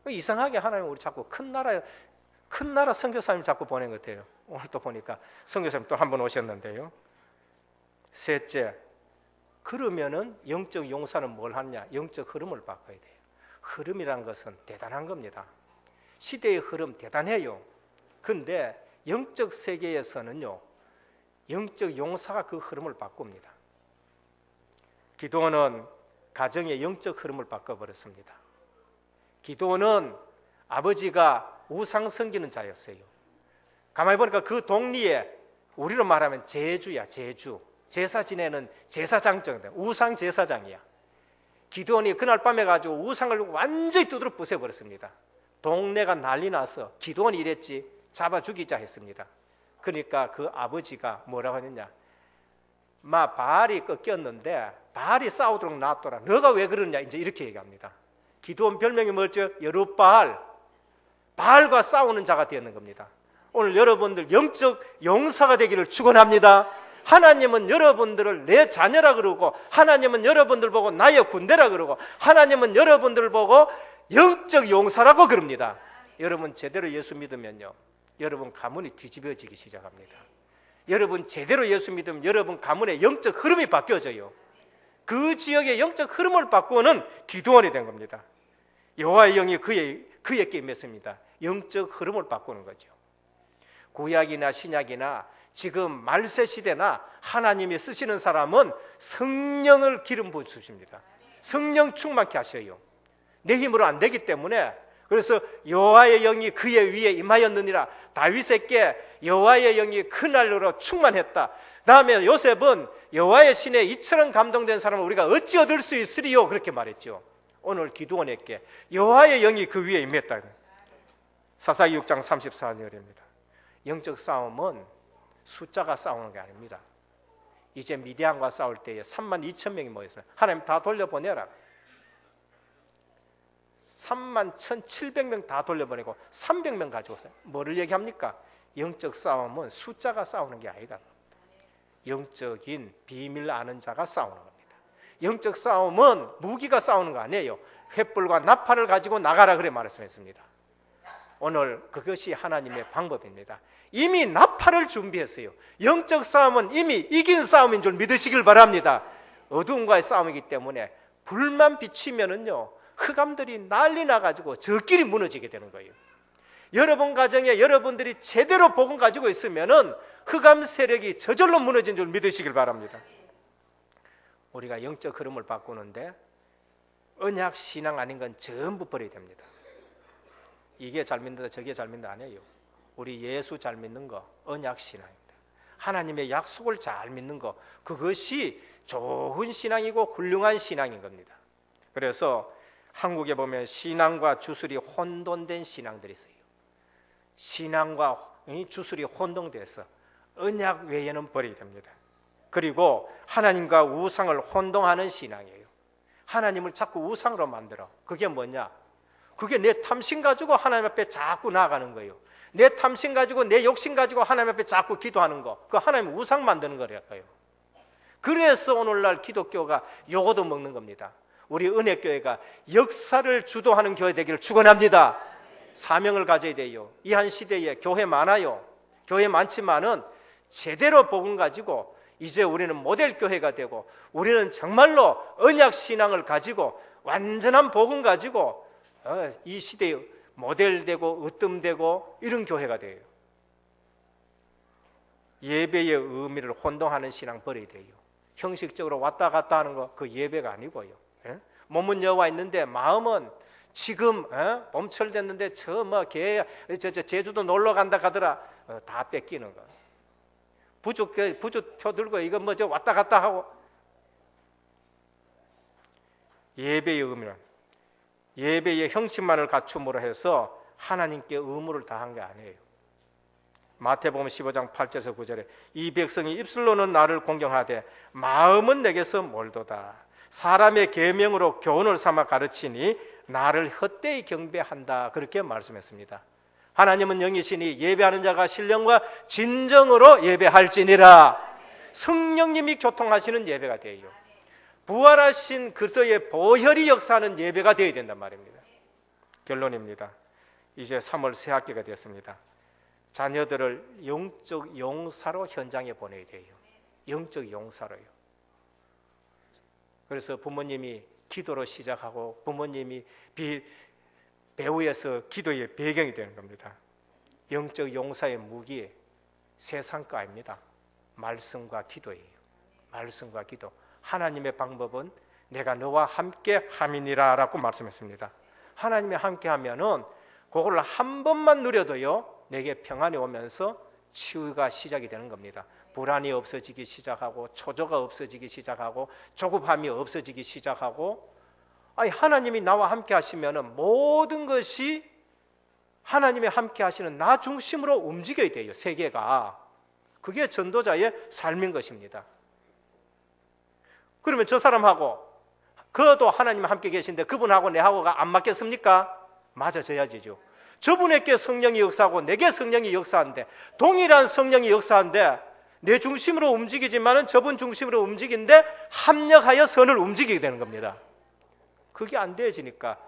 이상하게 하나님 우리 자꾸 큰 나라 선교사님 자꾸 보낸 것 같아요. 오늘 또 보니까 선교사님 또 한 번 오셨는데요. 셋째, 그러면은 영적 용사는 뭘 하냐? 영적 흐름을 바꿔야 돼요. 흐름이란 것은 대단한 겁니다. 시대의 흐름 대단해요. 근데 영적 세계에서는요, 영적 용사가 그 흐름을 바꿉니다. 기도원은 가정의 영적 흐름을 바꿔버렸습니다. 기도원은 아버지가 우상 섬기는 자였어요. 가만히 보니까 그 동리에 우리로 말하면 제주야, 제주. 제사 지내는 제사장정이다. 우상 제사장이야. 기도원이 그날 밤에 가지고 우상을 완전히 두드려 부숴버렸습니다. 동네가 난리 나서 기도원이 이랬지 잡아 죽이자 했습니다. 그러니까 그 아버지가 뭐라고 했느냐? 바알이 꺾였는데 바알이 싸우도록 놔둬라. 너가 왜 그러냐? 이제 이렇게 얘기합니다. 기도원 별명이 뭐죠? 여룻바알. 바알과 싸우는 자가 되었는 겁니다. 오늘 여러분들 영적 용사가 되기를 축원합니다. 하나님은 여러분들을 내 자녀라 그러고 하나님은 여러분들 보고 나의 군대라 그러고 하나님은 여러분들 보고 영적 용사라고 그럽니다. 여러분 제대로 예수 믿으면요, 여러분 가문이 뒤집어지기 시작합니다. 여러분 제대로 예수 믿으면 여러분 가문의 영적 흐름이 바뀌어져요. 그 지역의 영적 흐름을 바꾸는 기도원이 된 겁니다. 여호와의 영이 그에게 임했습니다. 영적 흐름을 바꾸는 거죠. 구약이나 신약이나 지금 말세 시대나 하나님이 쓰시는 사람은 성령을 기름 부으십니다. 성령 충만케 하셔요. 내 힘으로 안 되기 때문에. 그래서 여호와의 영이 그의 위에 임하였느니라. 다윗에게 여호와의 영이 그날로 충만했다. 다음에 요셉은 여호와의 신에 이처럼 감동된 사람을 우리가 어찌 얻을 수 있으리요? 그렇게 말했죠. 오늘 기도원에게 여호와의 영이 그 위에 임했다. 사사기 6장 34절입니다. 영적 싸움은 숫자가 싸우는 게 아닙니다. 이제 미디안과 싸울 때에 32,000명이 모였습니다. 하나님 다 돌려보내라. 31,700명 다 돌려보내고 300명 가지고 왔어요. 뭐를 얘기합니까? 영적 싸움은 숫자가 싸우는 게 아니다. 영적인 비밀 아는 자가 싸우는 겁니다. 영적 싸움은 무기가 싸우는 거 아니에요. 횃불과 나팔을 가지고 나가라 그래 말씀했습니다. 오늘 그것이 하나님의 방법입니다. 이미 나팔을 준비했어요. 영적 싸움은 이미 이긴 싸움인 줄 믿으시길 바랍니다. 어두움과의 싸움이기 때문에 불만 비치면은요, 흑암들이 난리 나가지고 저끼리 무너지게 되는 거예요. 여러분 가정에 여러분들이 제대로 복음 가지고 있으면은 흑암 세력이 저절로 무너진 줄 믿으시길 바랍니다. 우리가 영적 흐름을 바꾸는데 언약 신앙 아닌 건 전부 버려야 됩니다. 이게 잘 믿는다 저게 잘 믿는다 아니에요. 우리 예수 잘 믿는 거 언약 신앙입니다. 하나님의 약속을 잘 믿는 거, 그것이 좋은 신앙이고 훌륭한 신앙인 겁니다. 그래서 한국에 보면 신앙과 주술이 혼돈된 신앙들이 있어요. 신앙과 주술이 혼동돼서 언약 외에는 버려야 됩니다. 그리고 하나님과 우상을 혼동하는 신앙이에요. 하나님을 자꾸 우상으로 만들어. 그게 뭐냐? 그게 내 탐심 가지고 하나님 앞에 자꾸 나아가는 거예요. 내 탐심 가지고 내 욕심 가지고 하나님 앞에 자꾸 기도하는 거, 그 하나님 우상 만드는 거랄까요. 그래서 오늘날 기독교가 요거도 먹는 겁니다. 우리 은혜교회가 역사를 주도하는 교회 되기를 축원합니다. 사명을 가져야 돼요. 이 한 시대에 교회 많아요. 교회 많지만은 제대로 복음 가지고 이제 우리는 모델 교회가 되고, 우리는 정말로 언약 신앙을 가지고 완전한 복음 가지고 이 시대에 모델되고 으뜸되고 이런 교회가 돼요. 예배의 의미를 혼동하는 신앙 버려야 돼요. 형식적으로 왔다 갔다 하는 거, 그 예배가 아니고요. 몸은 여와 있는데 마음은 지금 봄철 됐는데 제주도 놀러 간다 가더라. 다 뺏기는 거. 부주표 들고 이거 저 왔다 갔다 하고. 예배의 의미는 예배의 형식만을 갖춤으로 해서 하나님께 의무를 다한 게 아니에요. 마태복음 15장 8절에서 9절에 이 백성이 입술로는 나를 공경하되 마음은 내게서 멀도다. 사람의 계명으로 교훈을 삼아 가르치니 나를 헛되이 경배한다. 그렇게 말씀했습니다. 하나님은 영이시니 예배하는 자가 신령과 진정으로 예배할지니라. 성령님이 교통하시는 예배가 돼요. 부활하신 그리스도의 보혈이 역사하는 예배가 되어야 된단 말입니다. 결론입니다. 이제 3월 새 학기가 됐습니다. 자녀들을 영적 용사로 현장에 보내야 돼요. 영적 용사로요. 그래서 부모님이 기도로 시작하고 부모님이 배후에서 기도의 배경이 되는 겁니다. 영적 용사의 무기, 세상거 아닙니다. 말씀과 기도예요. 말씀과 기도. 하나님의 방법은 내가 너와 함께 함이니라 라고 말씀했습니다. 하나님이 함께 하면은 그걸 한 번만 누려도요, 내게 평안이 오면서 치유가 시작이 되는 겁니다. 불안이 없어지기 시작하고, 초조가 없어지기 시작하고, 조급함이 없어지기 시작하고, 하나님이 나와 함께 하시면은 모든 것이 하나님이 함께 하시는 나 중심으로 움직여야 돼요. 세계가. 그게 전도자의 삶인 것입니다. 그러면 저 사람하고, 그도 하나님 함께 계신데 그분하고 내하고가 안 맞겠습니까? 맞아져야지죠. 저분에게 성령이 역사하고 내게 성령이 역사하는데, 동일한 성령이 역사하는데 내 중심으로 움직이지만은 저분 중심으로 움직이는데 합력하여 선을 움직이게 되는 겁니다. 그게 안 되어지니까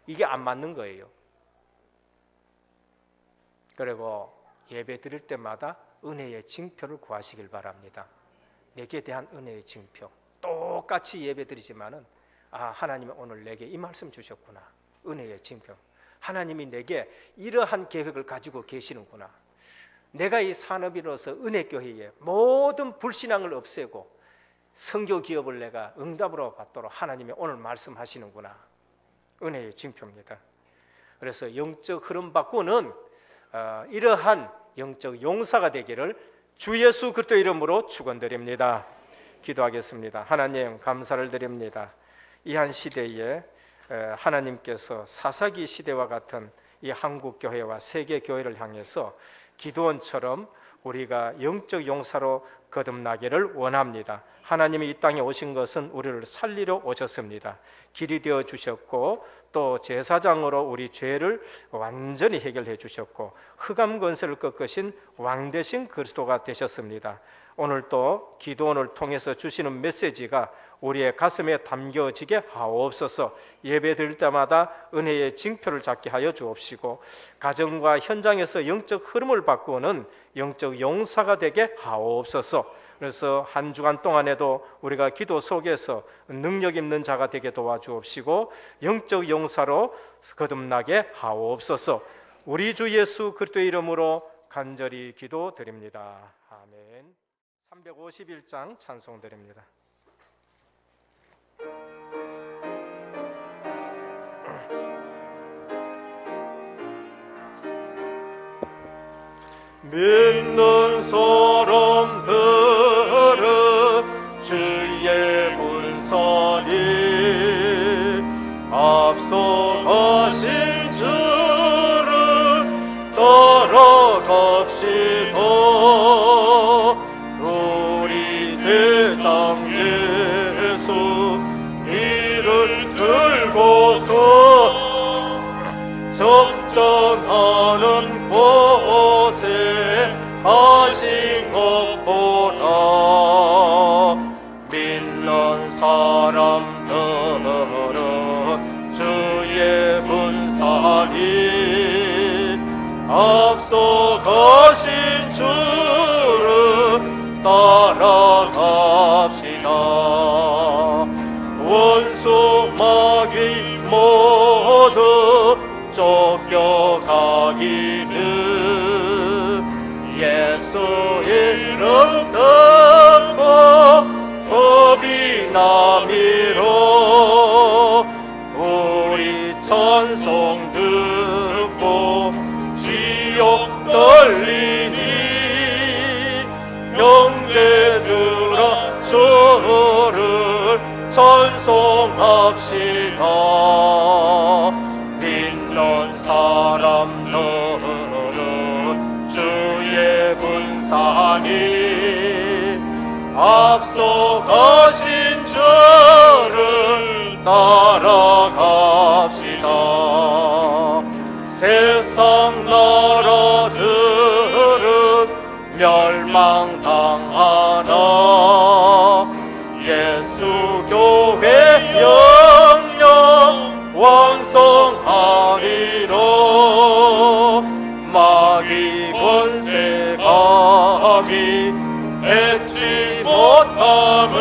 이게 안 맞는 거예요. 그리고 예배 드릴 때마다 은혜의 징표를 구하시길 바랍니다. 내게 대한 은혜의 징표. 똑같이 예배 드리지만은 하나님이 오늘 내게 이 말씀 주셨구나. 은혜의 징표. 하나님이 내게 이러한 계획을 가지고 계시는구나. 내가 이 산업인으로서 은혜교회에 모든 불신앙을 없애고 선교 기업을 내가 응답으로 받도록 하나님이 오늘 말씀하시는구나. 은혜의 징표입니다. 그래서 영적 흐름 바꾸는 이러한 영적 용사가 되기를 주 예수 그리스도 이름으로 축원드립니다. 기도하겠습니다. 하나님 감사를 드립니다. 이 한 시대에 하나님께서 사사기 시대와 같은 이 한국 교회와 세계 교회를 향해서 기도원처럼 우리가 영적 용사로 거듭나기를 원합니다. 하나님이 이 땅에 오신 것은 우리를 살리러 오셨습니다. 길이 되어 주셨고 또 제사장으로 우리 죄를 완전히 해결해 주셨고 흑암 권세를 꺾으신 왕 되신 그리스도가 되셨습니다. 오늘 또 기도원을 통해서 주시는 메시지가 우리의 가슴에 담겨지게 하옵소서. 예배 드릴 때마다 은혜의 징표를 잡게 하여 주옵시고 가정과 현장에서 영적 흐름을 바꾸는 영적 용사가 되게 하옵소서. 그래서 한 주간 동안에도 우리가 기도 속에서 능력 있는 자가 되게 도와주옵시고 영적 용사로 거듭나게 하옵소서. 우리 주 예수 그리스도의 이름으로 간절히 기도드립니다. 아멘. 351장 찬송드립니다. 믿는 사람들은 주의 분선이 앞서가신 주를 따라갑시다. 우리 대장 예수 이를 들고서 적정하는 곳에 가신 것보다 믿는 사람들은 주의 분산이 앞서가신 주를 따라갑시다. 원수 마귀 모두 쫓겨가기는 예수 이름 듣고 겁이 남이로 우리 찬송 듣고 지옥 떨리니 형제들아 주를 찬송합시다. 믿는 사람들은 주의 분산이 앞서가신 주를 따라갑시다. 세상 나라들은 멸망당하나 예수 교회 영영 왕성하리로 마귀 권세 감히 맺지 못함은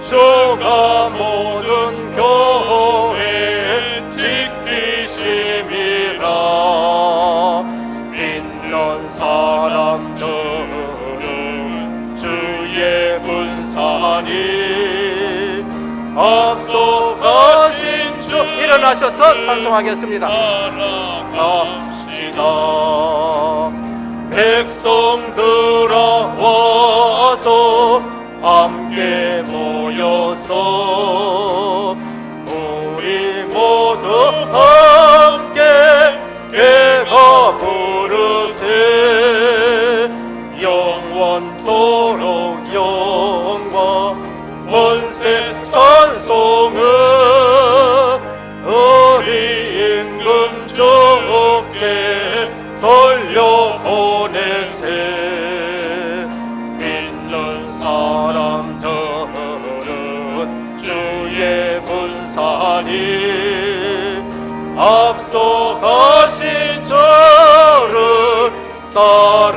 주가 모든 교회 지키심이라. 믿는 사람들은 주의 분산이 앞서가신 주 일어나셔서 찬송하겠습니다. 갑시다. 백성들아 와서 함께 모여서 우리 모두 함께 깨가 부르세. 영원토록 영광 권세 찬송은 우리 임금 주께 돌려보내세. 믿는 사람들은 주의 분산이 앞서가신 저를 따라갑시다.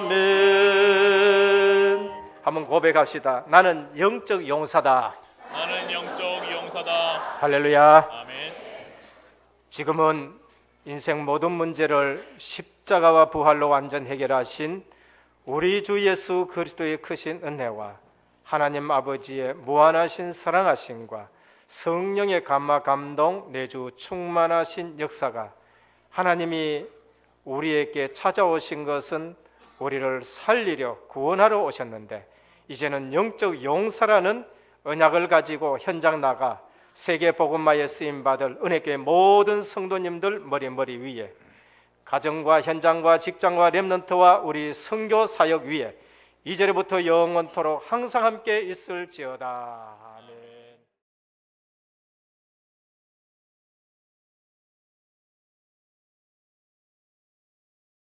아멘. 한번 고백합시다. 나는 영적 용사다. 나는 영적 용사다. 할렐루야. 아멘. 지금은 인생 모든 문제를 십자가와 부활로 완전 해결하신 우리 주 예수 그리스도의 크신 은혜와 하나님 아버지의 무한하신 사랑하심과 성령의 감화 감동 내주 충만하신 역사가 하나님이 우리에게 찾아오신 것은 우리를 살리려 구원하러 오셨는데 이제는 영적 용사라는 언약을 가지고 현장 나가 세계 복음화에 쓰임 받을 은혜교회 모든 성도님들 머리 위에, 가정과 현장과 직장과 렘넌트와 우리 선교 사역 위에 이제부터 영원토록 항상 함께 있을지어다.